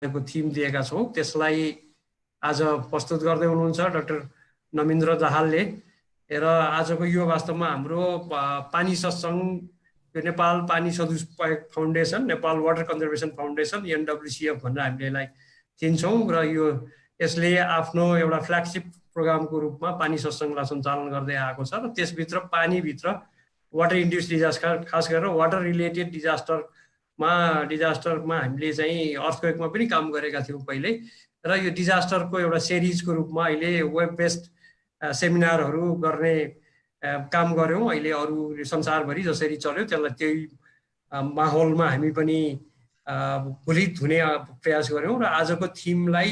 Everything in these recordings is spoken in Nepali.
को थीम दिएका छौँ। त्यसलाई आज प्रस्तुत गर्दै हुनुहुन्छ डाक्टर नमिन्द्र दाहालले। र आजको यो वास्तवमा हाम्रो पानी सत्सङ्ग, यो नेपाल पानी सदुपयोग foundation, Nepal water conservation foundation, NWCF भनेर हामीले यसलाई चिन्छौँ। र यसले आफ्नो एउटा फ्ल्यागसिप प्रोग्रामको रूपमा पानी सत्सङ्गलाई सञ्चालन गर्दै आएको छ। र त्यसभित्र पानीभित्र वाटर इन्ड्युस डिजास्टर, खास गरेर वाटर रिलेटेड डिजास्टरमा हामीले चाहिँ अर्थक्वेकमा पनि काम गरेका थियौँ पहिले। र यो डिजास्टरको एउटा सिरिजको रूपमा अहिले वेब बेस्ड सेमिनारहरू गर्ने काम गऱ्यौँ। अहिले अरू संसारभरि जसरी चल्यो त्यसलाई त्यही माहौलमा हामी पनि पुलित हुने प्रयास गऱ्यौँ। र आजको थिमलाई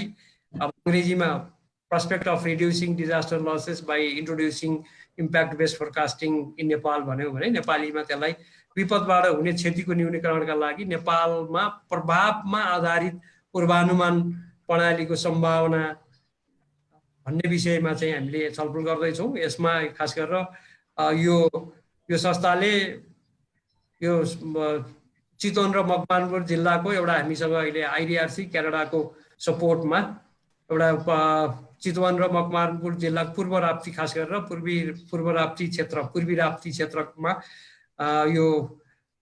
अङ्ग्रेजीमा prospect of reducing disaster losses by introducing impact based forecasting in Nepal भन्यो भने नेपालीमा त्यसलाई विपदबाट हुने क्षतिको न्यूनीकरणका लागि नेपालमा प्रभावमा आधारित पूर्वानुमान प्रणालीको सम्भावना भन्ने विषयमा चाहिँ हामीले छलफल गर्दैछौँ। यसमा खास गरेर यो संस्थाले यो चितवन र मकवानपुर जिल्लाको एउटा हामीसँग अहिले आइडिआरसी क्यानाडाको सपोर्टमा एउटा चितवन र मकवानपुर जिल्ला पूर्व राप्ती, खास गरेर पूर्वी राप्ती क्षेत्रमा यो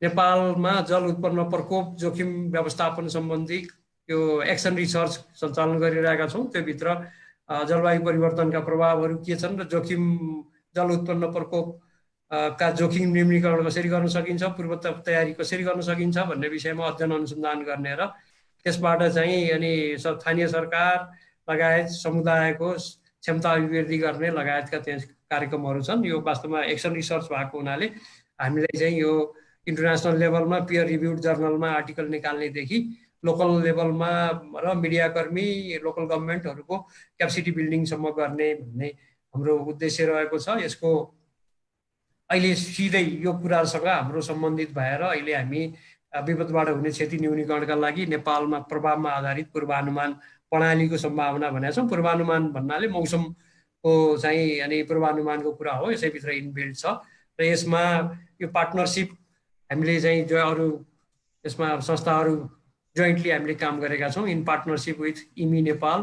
नेपालमा जल उत्पन्न प्रकोप जोखिम व्यवस्थापन सम्बन्धी यो एक्सन रिसर्च सञ्चालन गरिरहेका छौँ। त्योभित्र जलवायु परिवर्तनका प्रभावहरू के छन् र जल उत्पन्न प्रकोप का जोखिम न्यूनीकरण कसरी गर्न सकिन्छ, पूर्व तयारी कसरी गर्न सकिन्छ भन्ने विषयमा अध्ययन अनुसन्धान गर्ने र त्यसबाट चाहिँ अनि स्थानीय सरकार लगायत समुदायको क्षमता अभिवृद्धि गर्ने लगायतका कार्यक्रमहरू छन्। यो वास्तवमा एक्सन रिसर्च भएको हुनाले हामीलाई चाहिँ यो इन्टरनेसनल लेभलमा पियर रिभ्युड जर्नलमा आर्टिकल निकाल्नेदेखि लोकल लेभलमा र मिडियाकर्मी, लोकल गभर्मेन्टहरूको क्यापेसिटी बिल्डिङसम्म गर्ने भन्ने हाम्रो उद्देश्य रहेको छ। यसको अहिले सिधै यो कुरासँग हाम्रो सम्बन्धित भएर अहिले हामी विपदबाट हुने क्षति न्यूनीकरणका लागि नेपालमा प्रभावमा आधारित पूर्वानुमान प्रणालीको सम्भावना भनेका छौँ। पूर्वानुमान भन्नाले मौसमको चाहिँ अनि पूर्वानुमानको कुरा हो, यसैभित्र इनबिल्ड छ। र यसमा यो पार्टनरसिप हामीले चाहिँ जो अरू यसमा संस्थाहरू जोइन्टली हामीले काम गरेका छौँ। इन पार्टनरसिप विथ इमी नेपाल,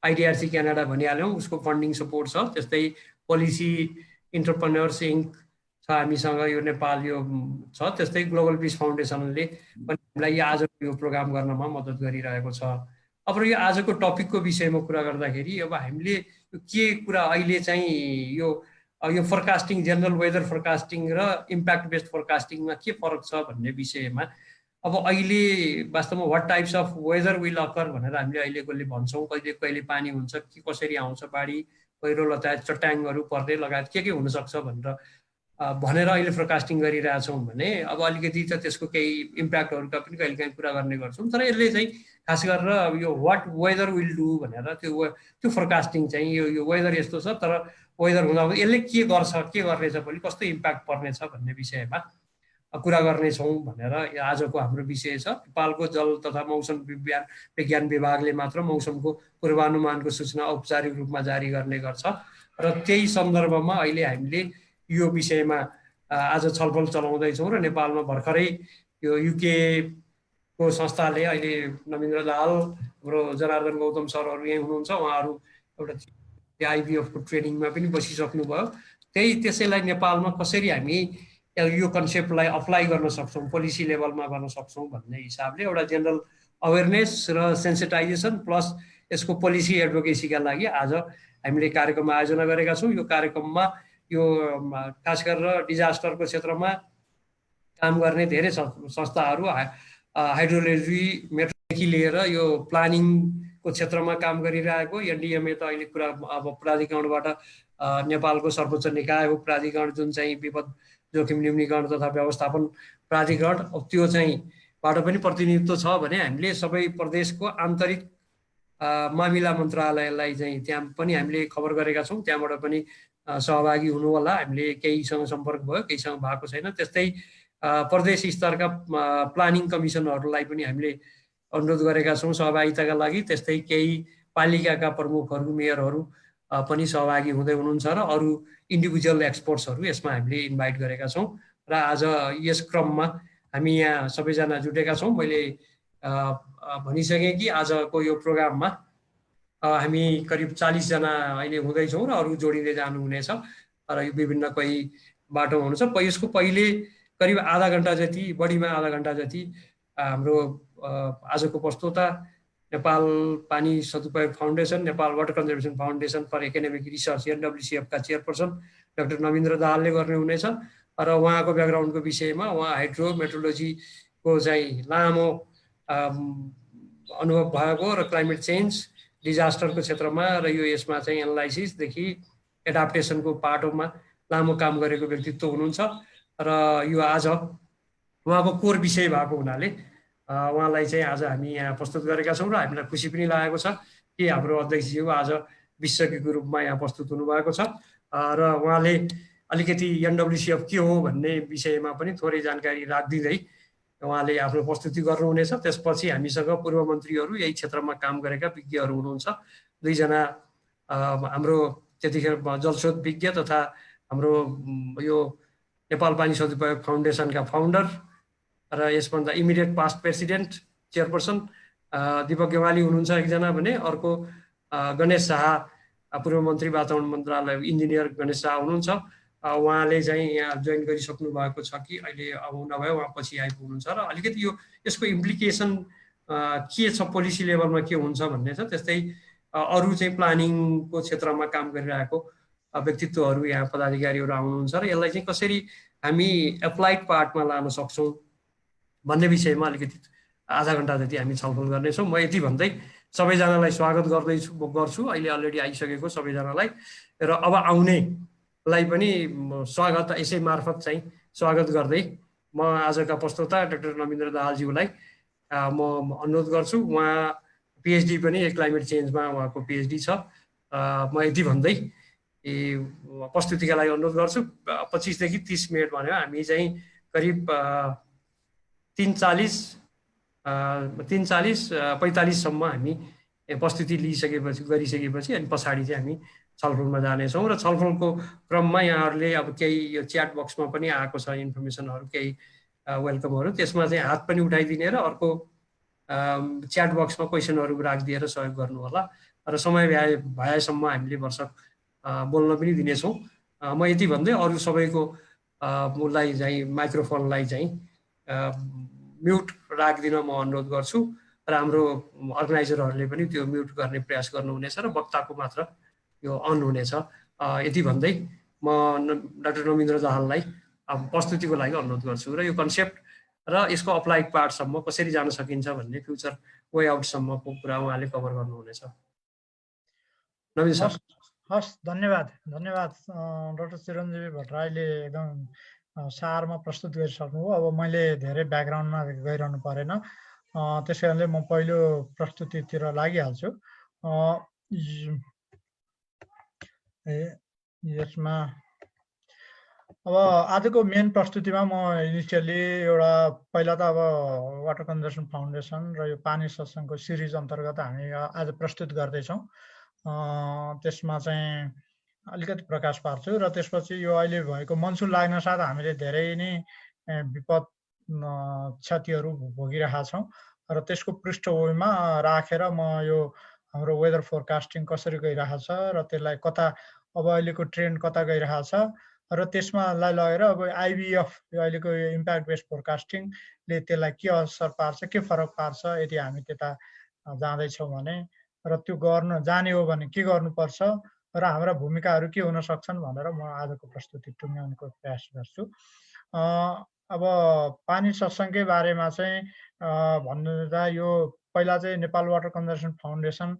आइडिआरसी क्यानाडा भनिहाल्यौँ, उसको फन्डिङ सपोर्ट छ। त्यस्तै पोलिसी इन्टरप्रेन्योर्स इन्क छ हामीसँग, यो नेपाल यो छ। त्यस्तै ग्लोबल पिस फाउन्डेसनले पनि हामीलाई आजको यो प्रोग्राम गर्नमा मद्दत गरिरहेको छ। अब यो आजको टपिकको विषयमा कुरा गर्दाखेरि अब हामीले के कुरा अहिले चाहिँ यो फोरकास्टिङ, जनरल वेदर फोरकास्टिङ र इम्प्याक्ट बेस्ड फोरकास्टिङमा के फरक छ भन्ने विषयमा अब अहिले वास्तवमा what types of weather will occur भनेर हामीले अहिलेकोले भन्छौँ। कहिले कहिले पानी हुन्छ, के कसरी आउँछ, बाढी पहिरो लगायत चट्याङहरू पर्ने लगायत के हुनसक्छ भनेर अहिले फोरकास्टिङ गरिरहेछौँ भने अब अलिकति त त्यसको केही इम्प्याक्टहरूका पनि कहिलेकाहीँ कुरा गर्ने गर्छौँ। तर यसले चाहिँ खास गरेर यो वाट वेदर विल डु भनेर त्यो फोरकास्टिङ चाहिँ यो वेदर यस्तो छ, तर वेदर हुँदा यसले के गर्छ, के गर्नेछ, भोलि कस्तो इम्प्याक्ट पर्नेछ भन्ने विषयमा कुरा गर्नेछौँ भनेर आजको हाम्रो विषय छ। नेपालको जल तथा मौसम विज्ञान विभागले मात्र मौसमको पूर्वानुमानको सूचना औपचारिक रूपमा जारी गर्ने गर्छ। र त्यही सन्दर्भमा अहिले हामीले यो विषयमा आज छलफल चलाउँदैछौँ। र नेपालमा भर्खरै यो युके को संस्थाले अहिले नमिन्द्र दाहाल, हाम्रो जनार्दन गौतम सरहरू यहीँ हुनुहुन्छ, उहाँहरू एउटा आइबिएफको ट्रेनिङमा पनि बसिसक्नुभयो। त्यसैलाई नेपालमा कसरी हामी यो कन्सेप्टलाई अप्लाई गर्न सक्छौँ, पोलिसी लेभलमा गर्न सक्छौँ भन्ने हिसाबले एउटा जेनरल अवेरनेस र सेन्सिटाइजेसन प्लस यसको पोलिसी एडभोकेसीका लागि आज हामीले कार्यक्रम आयोजना गरेका छौँ। यो कार्यक्रममा यो खास गरेर डिजास्टरको क्षेत्रमा काम गर्ने धेरै संस्थाहरू, हाइड्रोलोजी मेट्रोदेखि लिएर यो प्लानिङको क्षेत्रमा काम गरिरहेको एनडिएमए त अहिले कुरा अब प्राधिकरणबाट नेपालको सर्वोच्च निकाय हो प्राधिकरण, जुन चाहिँ विपद जोखिम न्यूनीकरण तथा व्यवस्थापन प्राधिकरण, त्यो चाहिँ बाट पनि प्रतिनिधित्व छ भने हामीले सबै प्रदेशको आन्तरिक मामिला मन्त्रालयलाई चाहिँ त्यहाँ पनि हामीले खबर गरेका छौँ। त्यहाँबाट पनि सहभागी हुनु होला। हामीले केहीसँग सम्पर्क भयो, केहीसँग भएको छैन। त्यस्तै प्रदेश स्तरका प्लानिङ कमिसनहरूलाई पनि हामीले अनुरोध गरेका छौँ सहभागिताका लागि। त्यस्तै केही पालिकाका प्रमुखहरू, मेयरहरू पनि सहभागी हुँदै हुनुहुन्छ र अरू इन्डिभिजुअल एक्सपर्ट्सहरू यसमा हामीले इन्भाइट गरेका छौँ। र आज यस क्रममा हामी यहाँ सबैजना जुटेका छौँ। मैले भनिसकेँ कि आजको यो प्रोग्राममा हामी करिब 40 जना अहिले हुँदैछौँ र अरू जोडिँदै जानुहुनेछ र यो विभिन्न कोही बाटोमा हुनुहुन्छ। यसको पहिले करिब आधा घन्टा जति, बढीमा आधा घन्टा जति हाम्रो आजको प्रस्तोता नेपाल पानी सदुपयोग foundation, Nepal water conservation foundation for academic research NWCF का चेयरपर्सन डाक्टर नवीन्द्र दाहालले गर्ने हुनेछ र उहाँको ब्याकग्राउन्डको विषयमा उहाँ हाइड्रो मेट्रोलोजीको चाहिँ लामो अनुभव भएको र क्लाइमेट चेन्ज डिजास्टरको क्षेत्रमा र यो यसमा चाहिँ एनालाइसिसदेखि एडाप्टेसनको पाटोमा लामो काम गरेको व्यक्तित्व हुनुहुन्छ र यो आज उहाँको कोर विषय भएको हुनाले उहाँलाई चाहिँ आज हामी यहाँ प्रस्तुत गरेका छौँ र हामीलाई खुसी पनि लागेको छ कि हाम्रो अध्यक्षज्यू आज विशेषज्ञको रूपमा यहाँ प्रस्तुत हुनुभएको छ र उहाँले अलिकति NWCF के हो भन्ने विषयमा पनि थोरै जानकारी राखिदिँदै उहाँले आफ्नो प्रस्तुति गर्नुहुनेछ। त्यसपछि हामीसँग पूर्व मन्त्रीहरू यही क्षेत्रमा काम गरेका विज्ञहरू हुनुहुन्छ। दुईजना हाम्रो त्यतिखेर जलस्रोत विज्ञ तथा हाम्रो यो नेपाल पानी सदुपयोग फाउन्डेसनका फाउन्डर र यसभन्दा immediate past president chairperson Deepak Gewali हुनुहुन्छ एकजना भने, अर्को गणेश शाह पूर्व मन्त्री वातावरण मन्त्रालय इन्जिनियर गणेश शाह हुनुहुन्छ। उहाँले चाहिँ यहाँ जोइन गरिसक्नु भएको छ कि अहिले अब नभए उहाँ पछि आइपुग्नुहुन्छ र अलिकति यो यसको इम्प्लिकेसन के छ, पोलिसी लेभलमा के हुन्छ भन्ने छ। त्यस्तै अरू चाहिँ प्लानिङको क्षेत्रमा काम गरिरहेको व्यक्तित्वहरू यहाँ पदाधिकारीहरू आउनुहुन्छ र यसलाई चाहिँ कसरी हामी एप्लाइड पार्टमा लान सक्छौँ भन्ने विषयमा अलिकति आधा घन्टा जति हामी छलफल गर्नेछौँ। म यति भन्दै सबैजनालाई स्वागत गर्छु अहिले अलरेडी आइसकेको सबैजनालाई र अब आउनेलाई पनि स्वागत यसै मार्फत चाहिँ स्वागत गर्दै म आजका प्रस्तोता डाक्टर नवीन्द्र दाहालज्यूलाई म अनुरोध गर्छु। उहाँ PhD पनि क्लाइमेट चेन्जमा उहाँको PhD छ। म यति भन्दै प्रस्तुतिका लागि अनुरोध गर्छु। 25 देखि 30 मिनट भन्यो हामी चाहिँ करिब 3:40-45 सम्म हामी प्रस्तुति गरिसकेपछि अनि पछाडि चाहिँ हामी छलफलमा जानेछौँ र छलफलको क्रममा यहाँहरूले अब केही यो च्याट बक्समा पनि आएको छ इन्फर्मेसनहरू, केही वेलकमहरू, त्यसमा चाहिँ हात पनि उठाइदिने र अर्को च्याट बक्समा क्वेसनहरू राखिदिएर सहयोग गर्नु होला र समय भएसम्म हामीले वर्षक बोल्न पनि दिनेछौँ। म यति भन्दै अरू सबैको लाई चाहिँ माइक्रोफोनलाई चाहिँ म्युट राखिदिन म अनुरोध गर्छु र हाम्रो अर्गनाइजरहरूले पनि त्यो म्युट गर्ने प्रयास गर्नुहुनेछ र वक्ताको मात्र यो अन हुनेछ। यति भन्दै म डाक्टर नवीन्द्र दाहाललाई प्रस्तुतिको लागि अनुरोध गर्छु र यो कन्सेप्ट र यसको अप्लाइड पार्टसम्म कसरी जान सकिन्छ भन्ने फ्युचर वे आउटसम्मको कुरा उहाँले कभर गर्नुहुनेछ। नवीन सर। हस्, धन्यवाद डाक्टर चिरञ्जीवी भट्टराईले एकदम सारमा प्रस्तुत गरिसक्नुभयो। अब मैले धेरै ब्याकग्राउन्डमा गइरहनु परेन, त्यसै कारणले म पहिलो प्रस्तुतितिर लागिहाल्छु। यसमा अब आजको मेन प्रस्तुतिमा म इनिसियली एउटा पहिला त अब वाटर कन्जर्भेसन फाउन्डेसन र यो पानी सत्सङ्गको सिरिज अन्तर्गत हामी आज प्रस्तुत गर्दैछौँ। त्यसमा चाहिँ अलिकति प्रकाश पार्छु र त्यसपछि यो अहिले भएको मनसुन लाग्न साथ हामीले धेरै नै विपद क्षतिहरू भोगिरहेका छौँ र त्यसको पृष्ठभूमिमा राखेर म यो हाम्रो वेदर फोरकास्टिङ कसरी गइरहेको छ र त्यसलाई कता अब अहिलेको ट्रेन्ड कता गइरहेको छ र त्यसमा लगेर अब IBF यो अहिलेको यो इम्प्याक्ट बेस्ड फोरकास्टिङले त्यसलाई के असर पार्छ, के फरक पार्छ, यदि हामी त्यता जाँदैछौँ भने र त्यो जाने हो भने के गर्नुपर्छ र हाम्रा भूमिकाहरू के हुन सक्छन् भनेर म आजको प्रस्तुति टुङ्ग्याउनको प्रयास गर्छु। अब पानी सत्सङ्गकै बारेमा चाहिँ भन्दा यो पहिला चाहिँ नेपाल वाटर कन्जर्भेसन फाउन्डेसन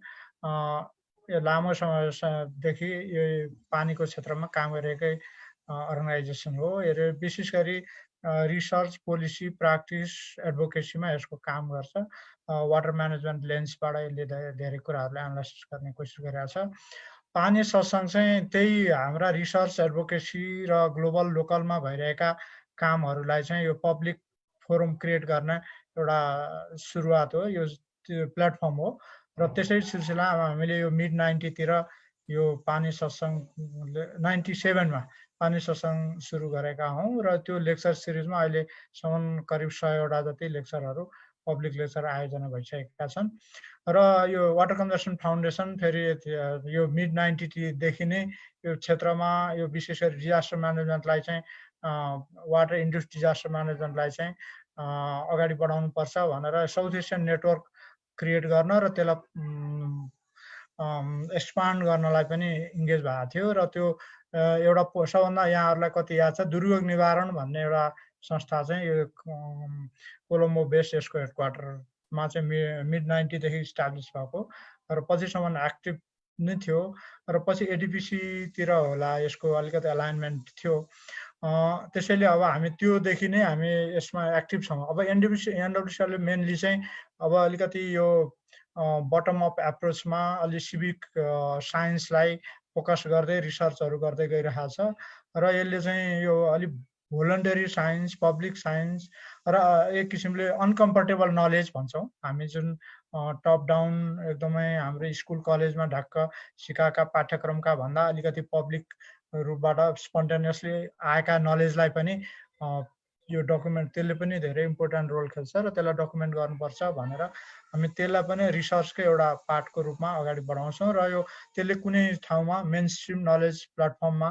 यो लामो समयदेखि यो पानीको क्षेत्रमा काम गरिरहेकै अर्गनाइजेसन हो। यो विशेष गरी रिसर्च, पोलिसी, प्र्याक्टिस, एडभोकेसीमा यसको काम गर्छ। वाटर म्यानेजमेन्ट लेन्सबाट यसले धेरै कुराहरूलाई एनालाइसिस गर्ने कोसिस गरिरहेको छ। पानी सत्सङ्ग चाहिँ त्यही हाम्रा रिसर्च, एडभोकेसी र ग्लोबल लोकलमा भइरहेका कामहरूलाई चाहिँ यो पब्लिक फोरम क्रिएट गर्न एउटा सुरुवात हो, यो प्लेटफर्म हो र त्यसै सिलसिलामा हामीले यो मिड 90तिर यो पानी सत्सङ्ग 97मा पानी सत्सङ्ग सुरु गरेका हौँ र त्यो लेक्चर सिरिजमा अहिलेसम्म करिब 100वटा जति लेक्चरहरू पब्लिक लेक्चर आयोजना भइसकेका छन् र यो वाटर कन्जर्भेसन फाउन्डेसन फेरि यो मिड 90 देखि नै यो क्षेत्रमा यो विशेष गरी डिजास्टर म्यानेजमेन्टलाई चाहिँ वाटर इन्ड्युस्ड डिजास्टर म्यानेजमेन्टलाई चाहिँ अगाडि बढाउनु पर्छ भनेर साउथ एसियन नेटवर्क क्रिएट गर्न र त्यसलाई एक्सपान्ड गर्नलाई पनि इन्गेज भएको थियो र त्यो एउटा सबभन्दा यहाँहरूलाई कति याद छ दुर्योग निवारण भन्ने एउटा संस्था चाहिँ यो कोलम्बो बेस यसको हेडक्वार्टरमा चाहिँ मिड 90 देखि इस्टाब्लिस भएको र पछिसम्म एक्टिभ नै थियो र पछि एडिपिसीतिर होला यसको अलिकति अलाइनमेन्ट थियो त्यसैले अब हामी त्योदेखि नै हामी यसमा एक्टिभ छौँ अब एनडब्ल्युसीले मेनली चाहिँ अब अलिकति यो बटम अप एप्रोचमा अलि सिभिक साइन्सलाई फोकस गर्दै रिसर्चहरू गर्दै गइरहेको छ र यसले चाहिँ यो अलिक भोलन्टरी साइन्स पब्लिक साइन्स र एक किसिमले अनकम्फर्टेबल नलेज भन्छौँ हामी जुन टप डाउन एकदमै हाम्रो स्कुल कलेजमा ढक्क सिकाएका पाठ्यक्रमका भन्दा अलिकति पब्लिक रूपबाट स्पोन्टेनियसली आएका नलेजलाई पनि यो डकुमेन्ट त्यसले पनि धेरै इम्पोर्टेन्ट रोल खेल्छ र त्यसलाई डकुमेन्ट गर्नुपर्छ भनेर हामी त्यसलाई पनि रिसर्चको एउटा पार्टको रूपमा अगाडि बढाउँछौँ र यो त्यसले कुनै ठाउँमा मेन स्ट्रिम नलेज प्लेटफर्ममा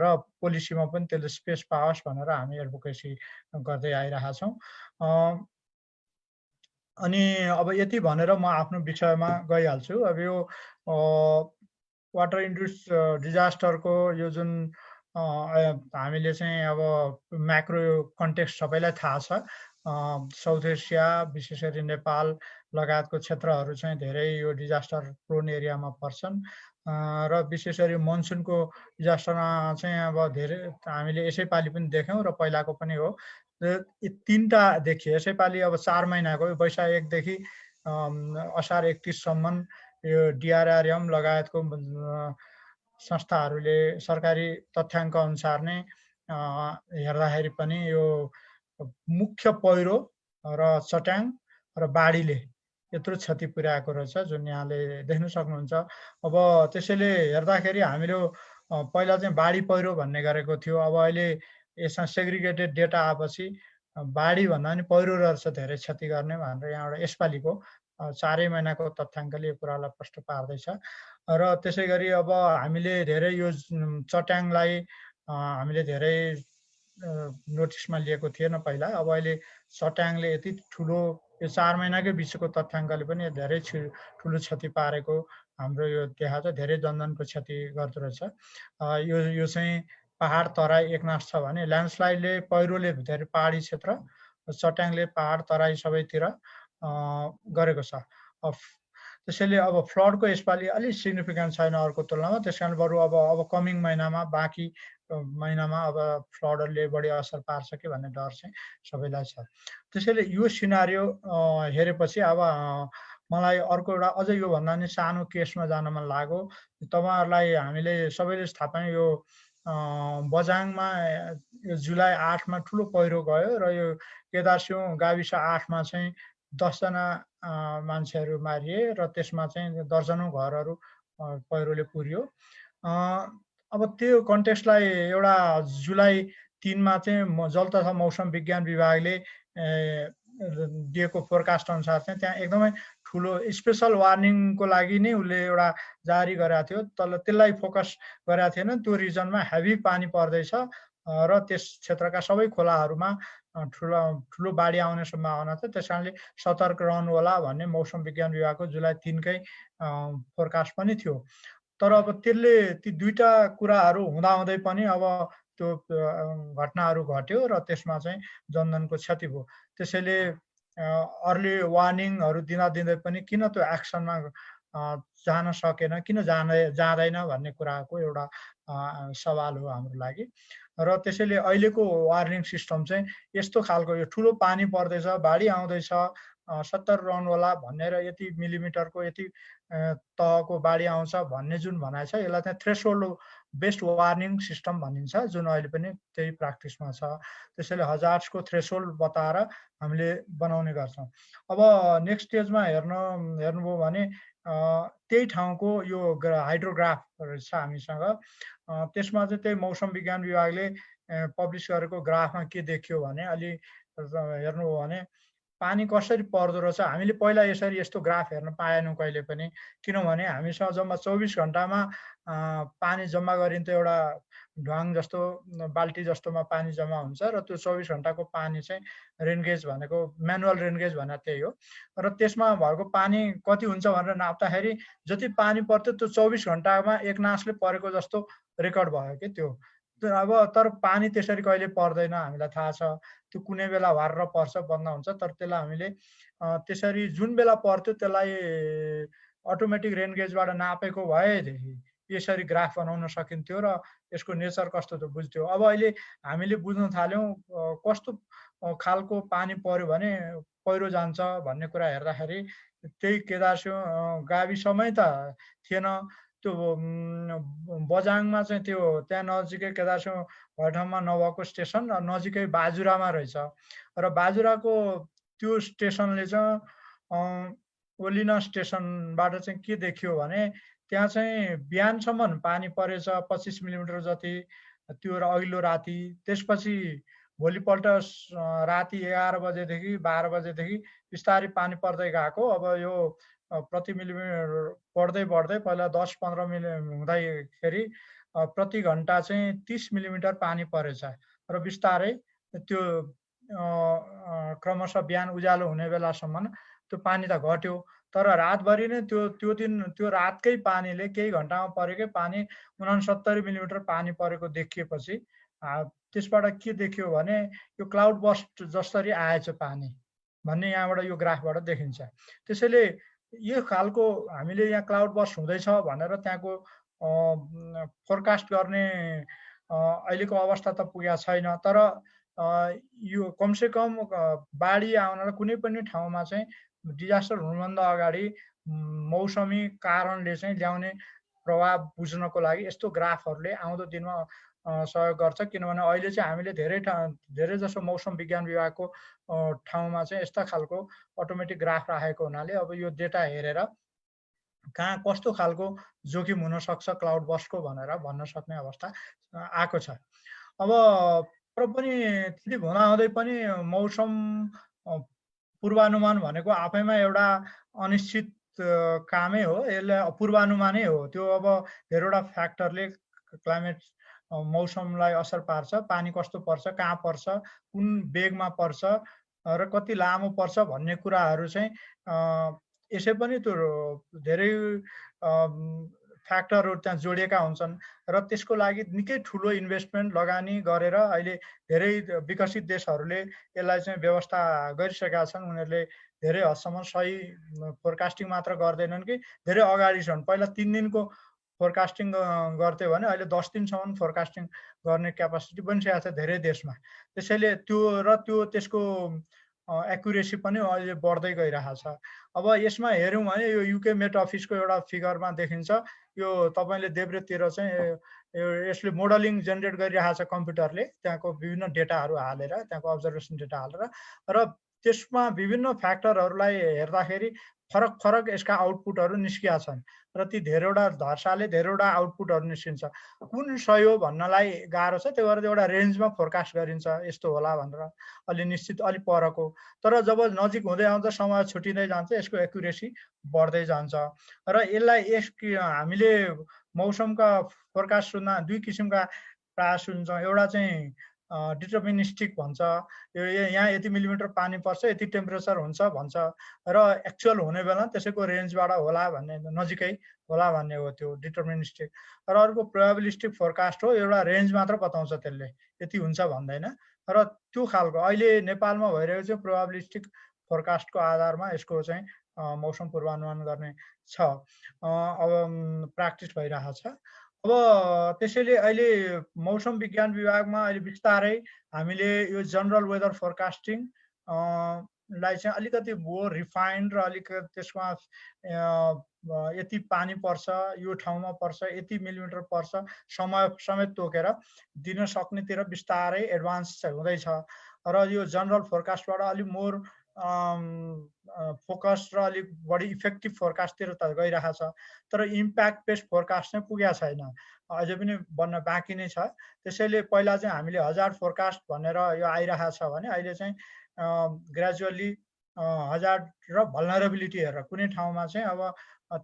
र पोलिसीमा पनि त्यसले स्पेस पाओस् भनेर हामी एडभोकेसी गर्दै आइरहेका छौँ अनि अब यति भनेर म आफ्नो विषयमा गइहाल्छु अब यो वाटर इन्ड्युस्ड डिजास्टरको यो जुन हामीले चाहिँ अब म्याक्रो कन्टेक्स्ट सबैलाई थाहा छ साउथ एसिया विशेष गरी नेपाल लगायतको क्षेत्रहरू चाहिँ धेरै यो डिजास्टर प्रोन एरियामा पर्छन् र विशेष गरी मनसुनको डिजास्टरमा चाहिँ अब धेरै हामीले यसैपालि पनि देख्यौँ र पहिलाको पनि हो तीनटा देखियो यसैपालि अब 4 महिनाको वैशाख 1 देखि असार 31 सम्म यो डिआरआरएम लगायतको संस्थाहरूले सरकारी तथ्याङ्क अनुसार नै हेर्दाखेरि पनि यो मुख्य पहिरो र चट्याङ र बाढीले यत्रो क्षति पुर्याएको रहेछ जुन यहाँले देख्न सक्नुहुन्छ अब त्यसैले हेर्दाखेरि हामीले पहिला चाहिँ बाढी पहिरो भन्ने गरेको थियो अब अहिले यसमा सेग्रिगेटेड डेटा आएपछि बाढी भन्दा पनि पहिरो रहेछ धेरै क्षति गर्ने भनेर यहाँबाट यसपालिको 4 महिनाको तथ्याङ्कले यो कुरालाई प्रष्ट पार्दैछ र त्यसै गरी अब हामीले धेरै यो चट्याङलाई हामीले धेरै नोटिसमा लिएको थिएन पहिला अब अहिले चट्याङले यति ठुलो यो 4 महिनाकै बिचको तथ्याङ्कले पनि धेरै ठुलो क्षति पारेको हाम्रो यो देखाएको छ धेरै जनधनको क्षति गर्दो रहेछ यो चाहिँ पहाड तराई एकनाश छ भने ल्यान्डस्लाइडले पहिरोले धेरै पहाडी क्षेत्र चट्याङले पहाड तराई सबैतिर गरेको छ त्यसैले अब फ्लडको यसपालि अलिक सिग्निफिकेन्ट छैन अर्को तुलनामा त्यसकारण बरु अब कमिङ महिनामा बाँकी महिनामा अब फ्लडहरूले बढी असर पार्छ कि भन्ने डर चाहिँ सबैलाई छ त्यसैले यो सिनारियो हेरेपछि अब मलाई अर्को एउटा अझ योभन्दा नि सानो केसमा जान मन लाग्यो तपाईँहरूलाई हामीले सबैले थाहा पायौँ यो बझाङमा यो जुलाई 8मा ठुलो पहिरो गयो र यो केदारसिंह गाविस 8मा चाहिँ 10 जना मान्छेहरू मारिए र त्यसमा चाहिँ दर्जनौं घरहरू पहिरोले पुर्यो अब त्यो कन्टेक्स्टलाई एउटा जुलाई 3मा चाहिँ जल तथा मौसम विज्ञान विभागले दिएको फोरकास्ट अनुसार चाहिँ त्यहाँ एकदमै ठुलो स्पेशल वार्निङको लागि नै उसले एउटा जारी गरेको थियो तर त्यसलाई फोकस गरेको थिएन त्यो रिजनमा हेभी पानी पर्दैछ र त्यस क्षेत्रका सबै खोलाहरूमा ठुलो बाढी आउने सम्भावना छ त्यसकारणले सतर्क रहनु होला भन्ने मौसम विज्ञान विभागको जुलाई 3कै फोरकास्ट पनि थियो तर अब त्यसले ती दुईटा कुराहरू हुँदाहुँदै पनि अब त्यो घटनाहरू घट्यो र त्यसमा चाहिँ जनधनको क्षति भयो त्यसैले अर्ली वार्निङहरू दिँदै पनि किन त्यो एक्सनमा जान सकेन किन जाँदैन भन्ने कुराको एउटा सवाल हो हाम्रो लागि र त्यसैले अहिलेको वार्निङ सिस्टम चाहिँ यस्तो खालको यो ठुलो पानी पर्दैछ बाढी आउँदैछ सतर्क रहनु होला भनेर यति मिलिमिटरको यति तहको बाढी आउँछ भन्ने जुन भनाइ छ यसलाई चाहिँ थ्रेसहोल्ड बेस्ड वार्निङ सिस्टम भनिन्छ जुन अहिले पनि त्यही प्र्याक्टिसमा छ त्यसैले हजार्ड्सको थ्रेसहोल्ड बताएर हामीले बनाउने गर्छौँ अब नेक्स्ट स्टेजमा हेर्नुभयो भने त्यही ठाउँको यो हाइड्रोग्राफ रहेछ हामीसँग त्यसमा चाहिँ त्यही मौसम विज्ञान विभागले पब्लिस गरेको ग्राफमा के देखियो भने अलि हेर्नुभयो भने पानी कसरी पर्दो रहेछ हामीले पहिला यसरी यस्तो ग्राफ हेर्न पाएनौँ कहिले पनि, किनभने हामीसँग जम्मा 24 घण्टामा पानी जम्मा गरिन्थ्यो, एउटा ढ्वाङ जस्तो बाल्टी जस्तोमा पानी जम्मा हुन्छ र त्यो 24 घण्टाको पानी चाहिँ रेनगेज भनेको म्यानुअल रेनगेज भनेर त्यही हो। र त्यसमा भएको पानी कति हुन्छ भनेर नाप्दाखेरि जति पानी पर्थ्यो त्यो 24 घण्टामा एक नासले परेको जस्तो रेकर्ड भयो कि त्यो। अब तर पानी त्यसरी कहिले पर्दैन हामीलाई थाहा छ, त्यो कुनै बेला वार्र पर्छ बन्द हुन्छ, तर त्यसलाई हामीले त्यसरी जुन बेला पर्थ्यो त्यसलाई अटोमेटिक रेनगेजबाट नापेको भएदेखि यसरी ग्राफ बनाउन सकिन्थ्यो र यसको नेचर कस्तो त बुझ्थ्यो। अब अहिले हामीले बुझ्न थाल्यौँ कस्तो खालको पानी पर्यो भने पहिरो जान्छ भन्ने कुरा हेर्दाखेरि त्यही केदारसिंह गाविसमै त थिएन, त्यो बजाङमा चाहिँ त्यो त्यहाँ नजिकै केदारसिंह भएको ठाउँमा नभएको स्टेसन र नजिकै बाजुरामा रहेछ। र बाजुराको त्यो स्टेसनले चाहिँ ओलिना स्टेसनबाट चाहिँ के देखियो भने त्यहाँ चाहिँ बिहानसम्म पानी परेछ 25 मिलिमिटर जति, त्यो अघिल्लो राति। त्यसपछि भोलिपल्ट राति 11 बजेदेखि 12 बजेदेखि बिस्तारै पानी पर्दै गएको। अब यो प्रति मिलिमिटर बढ्दै बढ्दै पहिला 10-15 मिलि हुँदाखेरि प्रति घन्टा चाहिँ 30 मिलिमिटर पानी परेछ र बिस्तारै त्यो क्रमशः बिहान उज्यालो हुने बेलासम्म त्यो पानी त घट्यो। तर रातभरि नै त्यो दिन त्यो रातकै पानीले केही घन्टामा परेकै पानी 69 मिलिमिटर पानी परेको देखिएपछि त्यसबाट के देखियो भने यो क्लाउड बस्ट जसरी आएछ पानी भन्ने यहाँबाट यो ग्राफबाट देखिन्छ। त्यसैले यो खालको हामीले यहाँ क्लाउड बस्ट हुँदैछ भनेर त्यहाँको फोरकास्ट गर्ने अहिलेको अवस्था त पुगेको छैन। तर यो कमसेकम बाढी आउन कुनै पनि ठाउँमा चाहिँ डिजास्टर हुनुभन्दा अगाडि मौसमी कारणले चाहिँ ल्याउने प्रभाव बुझ्नको लागि यस्तो ग्राफहरूले आउँदो दिनमा सहयोग गर्छ। किनभने अहिले चाहिँ हामीले धेरै जसो मौसम विज्ञान विभागको ठाउँमा चाहिँ यस्ता खालको अटोमेटिक ग्राफ राखेको हुनाले अब यो डेटा हेरेर कहाँ कस्तो खालको जोखिम हुन सक्छ क्लाउड बस्टको भनेर भन्न सक्ने अवस्था आएको छ। अब तर पनि त्यति हुँदाहुँदै पनि मौसम पूर्वानुमान भनेको आफैमा एउटा अनिश्चित कामै हो, यसलाई पूर्वानुमानै हो। त्यो अब धेरैवटा फ्याक्टरले क्लाइमेट मौसमलाई असर पार्छ, पानी कस्तो पर्छ, कहाँ पर्छ, कुन बेगमा पर्छ र कति लामो पर्छ भन्ने कुराहरू चाहिँ यसै पनि त्यो धेरै फ्याक्टरहरू त्यहाँ जोडिएका हुन्छन् र त्यसको लागि निकै ठुलो इन्भेस्टमेन्ट लगानी गरेर अहिले धेरै विकसित देशहरूले यसलाई चाहिँ व्यवस्था गरिसकेका छन्। उनीहरूले धेरै हदसम्म सही फोरकास्टिङ मात्र गर्दैनन् कि धेरै अगाडि छन्। पहिला 3 दिनको फोरकास्टिङ गर्थ्यो भने अहिले 10 दिनसम्म फोरकास्टिङ गर्ने क्यापासिटी बनिसकेको छ धेरै देशमा। त्यसैले त्यसको एक्युरेसी पनि अहिले बढ्दै गइरहेको छ। अब यसमा हेऱ्यौँ भने यो युके मेट अफिसको एउटा फिगरमा देखिन्छ। यो तपाईँले देब्रेतिर चाहिँ यसले मोडलिङ जेनेरेट गरिरहेको छ कम्प्युटरले, त्यहाँको विभिन्न डेटाहरू हालेर, त्यहाँको अब्जर्भेसन डेटा हालेर, र त्यसमा विभिन्न फ्याक्टरहरूलाई हेर्दाखेरि फरक फरक यसका आउटपुटहरू निस्किया छन् र ती धेरैवटा धर्साले धेरैवटा आउटपुटहरू निस्किन्छ। कुन सही हो भन्नलाई गाह्रो छ, त्यही भएर एउटा रेन्जमा फोरकास्ट गरिन्छ यस्तो होला भनेर, अलि निश्चित अलि परको। तर जब नजिक हुँदै आउँछ, समय छुटिँदै जान्छ, यसको एक्युरेसी बढ्दै जान्छ। र यसलाई हामीले मौसमका फोरकास्ट सुन्दा दुई किसिमका प्रायः सुन्छौँ। एउटा चाहिँ डिटर्मिनिस्टिक भन्छ, यो यहाँ यति मिलिमिटर पानी पर्छ, यति टेम्परेचर हुन्छ भन्छ, र एक्चुअल हुने बेला त्यसैको रेन्जबाट होला भन्ने, नजिकै होला भन्ने हो त्यो डिटर्मिनिस्टिक। र अर्को प्रोबेबिलिस्टिक फोरकास्ट हो, एउटा रेन्ज मात्र बताउँछ, त्यसले यति हुन्छ भन्दैन। र त्यो खालको अहिले नेपालमा भइरहेको चाहिँ प्रोबेबिलिस्टिक फोरकास्टको आधारमा यसको चाहिँ मौसम पूर्वानुमान गर्ने छ, अब प्र्याक्टिस भइरहेको छ। अब त्यसैले अहिले मौसम विज्ञान विभागमा अहिले बिस्तारै हामीले यो जनरल वेदर फोरकास्टिङ लाई चाहिँ अलिकति मोर रिफाइन्ड र अलिकति त्यसमा यति पानी पर्छ, यो ठाउँमा पर्छ, यति मिलिमिटर पर्छ, समय समेत तोकेर दिन सक्नेतिर बिस्तारै एडभान्स चाहिँ हुँदैछ। र यो जनरल फोरकास्टबाट अलिक मोर फोकस र अलिक बढी इफेक्टिभ फोरकास्टतिर त गइरहेको छ। तर इम्प्याक्ट बेस्ड फोरकास्ट चाहिँ पुगेको छैन, अझै पनि बन्न बाँकी नै छ। त्यसैले पहिला चाहिँ हामीले 1000 फोरकास्ट भनेर यो आइरहेको छ भने अहिले चाहिँ ग्रेजुअली हजार्ड र भल्नरेबिलिटी हेरेर कुनै ठाउँमा चाहिँ अब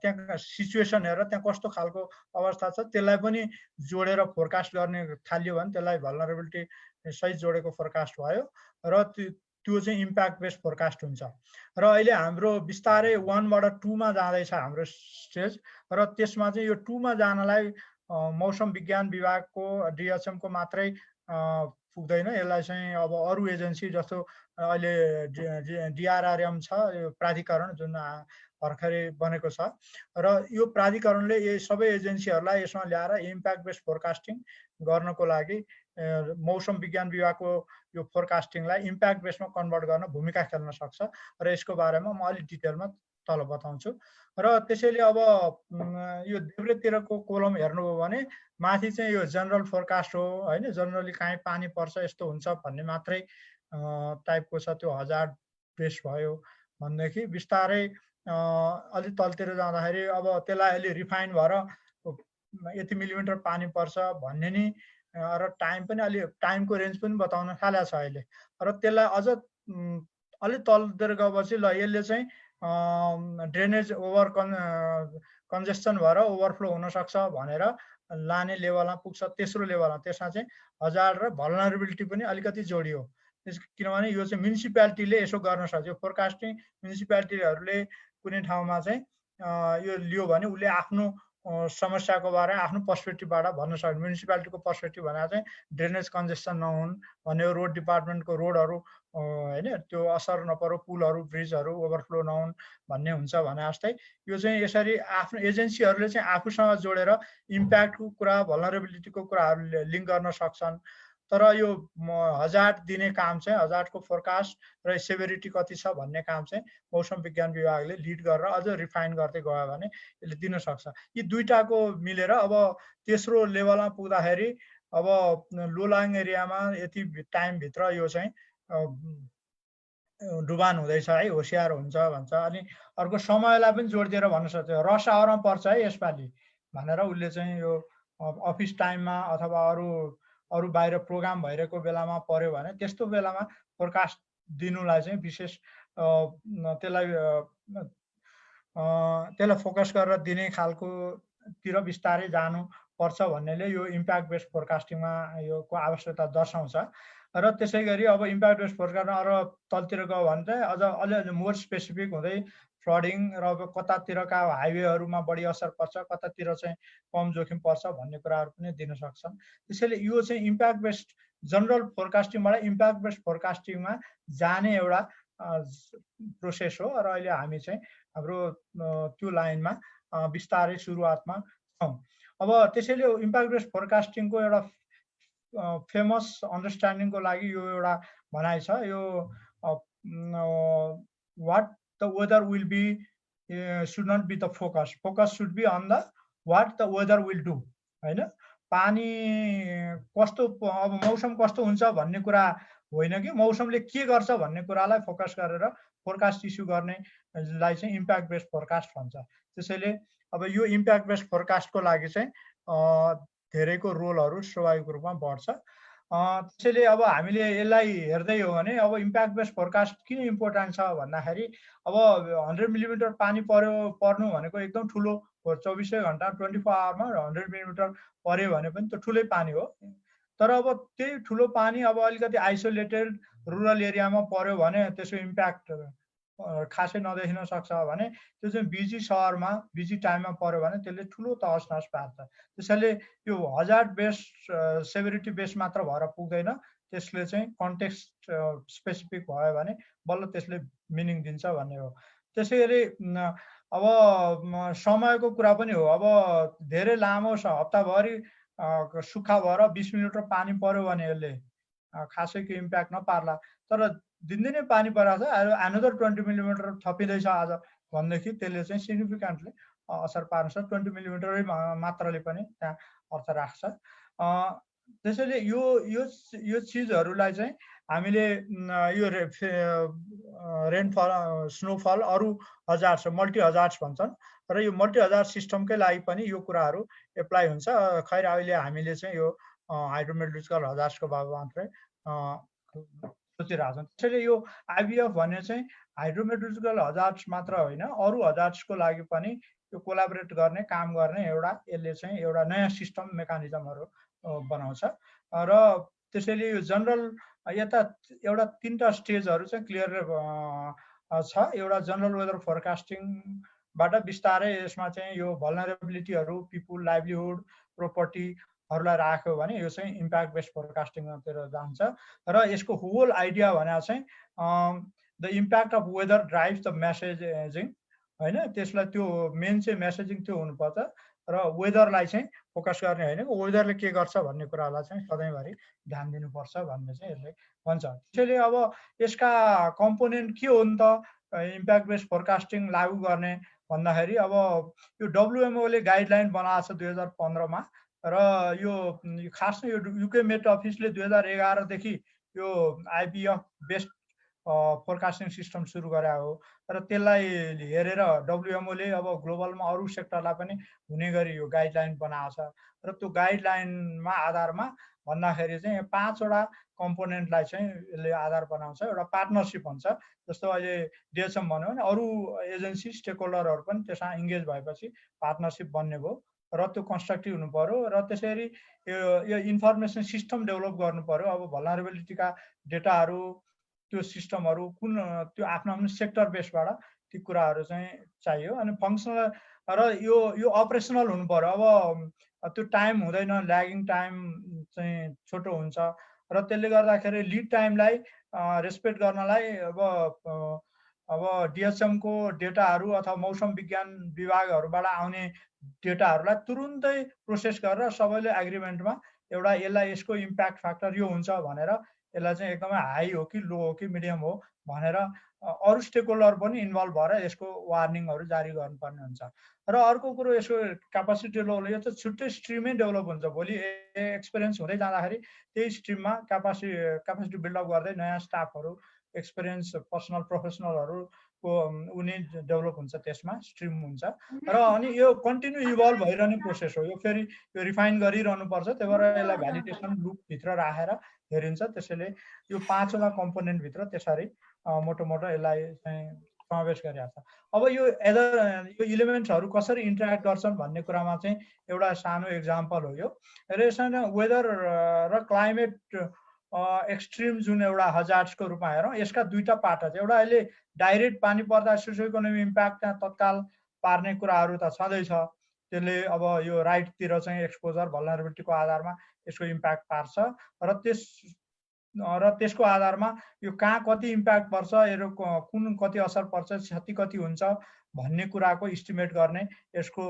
त्यहाँ सिचुएसन हेरेर त्यहाँ कस्तो खालको अवस्था छ त्यसलाई पनि जोडेर फोरकास्ट गर्ने थालियो भने त्यसलाई भल्नरेबिलिटी सहित जोडेको फोरकास्ट भयो र त्यो चाहिँ इम्प्याक्ट बेस्ड फोरकास्ट हुन्छ। र अहिले हाम्रो बिस्तारै 1 बाट 2 मा जाँदैछ हाम्रो स्टेज र त्यसमा चाहिँ यो 2 मा जानलाई मौसम विज्ञान विभागको DHM को मात्रै पुग्दैन, यसलाई चाहिँ अब अरू एजेन्सी जस्तो अहिले DRRM छ यो प्राधिकरण जुन भर्खरै बनेको छ र यो प्राधिकरणले यी सबै एजेन्सीहरूलाई यसमा ल्याएर इम्प्याक्ट बेस्ड फोरकास्टिङ गर्नको लागि मौसम विज्ञान विभागको यो फोरकास्टिङलाई इम्प्याक्ट बेस्डमा कन्भर्ट गर्न भूमिका खेल्न सक्छ र यसको बारेमा म अलिक डिटेलमा तल बताउँछु। र त्यसैले अब यो देब्रेतिरको कोलम हेर्नुभयो भने माथि चाहिँ यो जनरल फोरकास्ट हो हैन, जनरली कहीँ पानी पर्छ यस्तो हुन्छ भन्ने मात्रै टाइपको छ, त्यो हजार्ड बेस भयो भनेदेखि बिस्तारै अलि तलतिर जाँदाखेरि अब त्यसलाई अलि रिफाइन भएर यति मिलिमिटर पानी पर्छ भन्ने नि र टाइम पनि अलि टाइमको रेन्ज पनि बताउन थालेको छ अहिले। र त्यसलाई अझ अलि तलतिर गएपछि ल यसले चाहिँ ड्रेनेज ओभर कन्जेस्सन भएर ओभरफ्लो हुनसक्छ भनेर लाने लेभलमा पुग्छ, तेस्रो लेभलमा। त्यसमा चाहिँ हजार्ड र भल्नरेबिलिटी पनि अलिकति जोडियो, किनभने यो चाहिँ म्युनिसिपालिटीले यसो गर्न सक्छ। फोरकास्टिङ म्युनिसिपालिटीहरूले कुनै ठाउँमा चाहिँ यो लियो भने उसले आफ्नो समस्याको बारे आफ्नो पर्सपेक्टिभबाट भन्न सक्छ। म्युनिसिपालिटीको पर्सपेक्टिभ भनेर चाहिँ ड्रेनेज कन्जेस्सन नहुन् भन्ने, रोड डिपार्टमेन्टको रोडहरू हैन त्यो असर नपरो, पुलहरू ब्रिजहरू ओभरफ्लो नहुन् भन्ने हुन्छ भने जस्तै यो चाहिँ यसरी आफ्नो एजेन्सीहरूले चाहिँ आफूसँग जोडेर इम्प्याक्टको कुरा भल्नरेबिलिटीको कुराहरू लिङ्क गर्न सक्छन्। तर यो हजार्ड दिने काम चाहिँ हजार्डको फोरकास्ट र सेभेरिटी कति छ भन्ने काम चाहिँ मौसम विज्ञान विभागले लिड गरेर अझ रिफाइन गर्दै गयो भने यसले दिन सक्छ। यी दुईटाको मिलेर अब तेस्रो लेभलमा पुग्दाखेरि अब लो लाइङ एरियामा यति टाइमभित्र यो चाहिँ डुबान हुँदैछ है, होसियार हुन्छ भन्छ। अनि अर्को समयलाई पनि जोडिदिएर भन्न सक्छ, रस आवरमा पर्छ है यसपालि भनेर उसले चाहिँ यो अफिस टाइममा अथवा अरू बाहिर प्रोग्राम भइरहेको बेलामा पर्यो भने त्यस्तो बेलामा फोरकास्ट दिनुलाई चाहिँ विशेष त्यसलाई फोकस गरेर दिने खालको तिर बिस्तारै जानु पर्छ भन्नेले यो इम्प्याक्ट बेस्ड फोरकास्टिङमा योको आवश्यकता दर्शाउँछ। र त्यसै गरी अब इम्प्याक्ट बेस्ड फोरकास्ट र तलतिर गयो भने चाहिँ अझ अलि मोर स्पेसिफिक हुँदै फ्लडिङ र अब कतातिरका हाइवेहरूमा बढी असर पर्छ, कतातिर चाहिँ कम जोखिम पर्छ भन्ने कुराहरू पनि दिन सक्छन्। त्यसैले यो चाहिँ इम्प्याक्ट बेस्ड जनरल फोरकास्टिङबाट इम्प्याक्ट बेस्ड फोरकास्टिङमा जाने एउटा प्रोसेस हो र अहिले हामी चाहिँ हाम्रो त्यो लाइनमा बिस्तारै सुरुवातमा छौँ। अब त्यसैले इम्प्याक्ट बेस्ड फोरकास्टिङको एउटा फेमस अन्डरस्ट्यान्डिङको लागि यो एउटा भनाइ छ, यो what the weather will be should not be the focus, focus should be on the what the weather will do हैन। पानी कस्तो अब मौसम कस्तो हुन्छ भन्ने कुरा होइन कि मौसमले के गर्छ भन्ने कुरालाई फोकस गरेर फोरकास्ट इस्यु गर्नेलाई चाहिँ इम्प्याक्ट बेस्ड फोरकास्ट भन्छ। त्यसैले अब यो इम्प्याक्ट बेस्ड फोरकास्टको लागि चाहिँ धेरैको रोलहरू स्वाभाविक रूपमा बढ्छ। त्यसैले अब हामीले यसलाई हेर्दै हो भने अब इम्प्याक्ट बेस्ड फोरकास्ट किन इम्पोर्टेन्ट छ भन्दाखेरि अब 100 मिलिमिटर पानी पर्नु भनेको एकदम ठुलो हो। 24 घन्टा 24 आवरमा 100 मिलिमिटर पर्यो भने पनि त्यो ठुलै पानी हो। तर अब त्यही ठुलो पानी अब अलिकति आइसोलेटेड रुरल एरियामा पर्यो भने त्यसको इम्प्याक्ट खासै नदेखिन सक्छ भने त्यो चाहिँ बिजी सहरमा बिजी टाइममा पर्यो भने त्यसले ठुलो तहस नहस पार्छ। त्यसैले यो हजार्ड बेस्ड सेभेरिटी बेस्ड मात्र भएर पुग्दैन, त्यसले चाहिँ कन्टेक्स्ट स्पेसिफिक भयो भने बल्ल त्यसले मिनिङ दिन्छ भन्ने हो। त्यसैगरी अब समयको कुरा पनि हो। अब धेरै लामो हप्ताभरि सुक्खा भएर 20 मिलिमिटर पानी पर्यो भने यसले खासैको इम्प्याक्ट नपार्ला। तर दिनदिनै पानी परिरहेको छ, एनदर 20 मिलिमिटर थपिँदैछ आज भनेदेखि त्यसले चाहिँ सिग्निफिकेन्टली असर पार्न सक्छ। 20 मिलिमिटरै मात्राले पनि त्यहाँ अर्थ राख्छ। त्यसैले यो चिजहरूलाई चाहिँ हामीले यो रेनफल स्नोफल अरू हजार्ड्स मल्टी हजार्ड्स भन्छन् र यो मल्टी हजार्ड सिस्टमकै लागि पनि यो कुराहरू एप्लाई हुन्छ। खैर अहिले हामीले चाहिँ यो हाइड्रोमेट्रिकल हजार्ड्सको बारेमा मात्रै सोचिरहेको छौँ। त्यसैले यो आइबिएफ भन्ने चाहिँ हाइड्रोमेट्रोलजिकल हजार्ड्स मात्र होइन, अरू हजार्ड्सको लागि पनि यो कोलाबोरेट गर्ने, काम गर्ने यसले चाहिँ एउटा नयाँ सिस्टम मेकानिजमहरू बनाउँछ। र त्यसैले यो जनरल यता एउटा 3टा स्टेजहरू चाहिँ क्लियर छ। एउटा जनरल वेदर फोरकास्टिङबाट बिस्तारै यसमा चाहिँ यो भल्नरेबिलिटीहरू, पिपुल, लाइभलीहुड, प्रोपर्टीहरूलाई राख्यो भने यो चाहिँ इम्प्याक्ट बेस्ड फोरकास्टिङतिर जान्छ। र यसको होल आइडिया भने चाहिँ the impact of weather drives the messaging होइन, त्यसलाई त्यो मेन चाहिँ मेसेजिङ त्यो हुनुपर्छ र वेदरलाई चाहिँ फोकस गर्ने होइन, वेदरले के गर्छ भन्ने कुरालाई चाहिँ सधैँभरि ध्यान दिनुपर्छ भन्ने चाहिँ यसले भन्छ। त्यसैले अब यसका कम्पोनेन्ट के हो नि त इम्प्याक्ट बेस्ड फोरकास्टिङ लागू गर्ने भन्दाखेरि अब यो WMOले गाइडलाइन बनाएको छ 2015 र यो खासमा यो युके मेट अफिसले 2011 देखि यो IPF बेस्ड फोरकास्टिङ सिस्टम सुरु गरे हो र त्यसलाई हेरेर WMOले अब ग्लोबलमा अरू सेक्टरलाई पनि हुने गरी यो गाइडलाइन बनाएको छ र त्यो गाइडलाइनमा आधारमा भन्दाखेरि चाहिँ 5वटा कम्पोनेन्टलाई चाहिँ यसले आधार बनाउँछ। एउटा पार्टनरसिप हुन्छ, जस्तो अहिले DHM भन्यो भने अरू एजेन्सी स्टेकहोल्डरहरू पनि त्यसमा इङ्गेज भएपछि पार्टनरसिप बन्ने भयो र त्यो कन्स्ट्रक्टिभ हुनु पर्यो र त्यसरी यो इन्फर्मेसन सिस्टम डेभलप गर्नु पर्यो। अब भल्नरेबिलिटीका डेटाहरू, त्यो सिस्टमहरू कुन त्यो आफ्नो आफ्नो सेक्टर बेसबाट ती कुराहरू चाहिँ चाहियो। अनि फङ्सनल र यो अपरेसनल हुनु पर्यो। अब त्यो टाइम हुँदैन, ल्यागिङ टाइम चाहिँ छोटो हुन्छ र त्यसले गर्दाखेरि लिड टाइमलाई रेस्पेक्ट गर्नलाई अब DHM को डेटाहरू अथवा मौसम विज्ञान विभागहरूबाट आउने डेटाहरूलाई तुरुन्तै प्रोसेस गरेर सबैले एग्रिमेन्टमा एउटा यसको इम्प्याक्ट फ्याक्टर यो हुन्छ भनेर यसलाई चाहिँ एकदमै हाई हो कि लो हो कि मिडियम हो भनेर अरू स्टेकहोल्डर पनि इन्भल्भ भएर यसको वार्निङहरू जारी गर्नुपर्ने हुन्छ। र अर्को कुरो यसको क्यापासिटी डेभलप, यो त छुट्टै स्ट्रिमै डेभलप हुन्छ। भोलि एक्सपिरियन्स हुँदै जाँदाखेरि त्यही स्ट्रिममा क्यापासिटी बिल्डअप गर्दै नयाँ स्टाफहरू, एक्सपिरियन्स पर्सनल प्रोफेसनलहरूको उनी डेभलप हुन्छ, त्यसमा स्ट्रिम हुन्छ। र अनि यो कन्टिन्यू इभल्भ भइरहने प्रोसेस हो। यो फेरि यो रिफाइन गरिरहनुपर्छ, त्यही भएर यसलाई भ्यालिडेसन लुपभित्र राखेर हेरिन्छ। त्यसैले यो 5वटा कम्पोनेन्टभित्र त्यसरी मोटो यसलाई चाहिँ समावेश गरिएको छ। अब यो इलिमेन्ट्सहरू कसरी इन्टरेक्ट गर्छन् भन्ने कुरामा चाहिँ एउटा सानो एक्जाम्पल हो यो। र यसमा वेदर र क्लाइमेट एक्सट्रिम जुन एउटा हजार्ड्सको रूपमा हेरौँ, यसका 2टा पार्ट छ। एउटा अहिले डाइरेक्ट पानी पर्दा सोसियो इकोनोमिक इम्प्याक्ट त्यहाँ तत्काल पार्ने कुराहरू त छँदैछ, त्यसले अब यो राइटतिर चाहिँ एक्सपोजर भल्नरेबिलिटीको आधारमा यसको इम्प्याक्ट पार्छ र त्यसको आधारमा यो कहाँ कति इम्प्याक्ट पर्छ, यो कुन कति असर पर्छ, क्षति कति हुन्छ भन्ने कुराको इस्टिमेट गर्ने यसको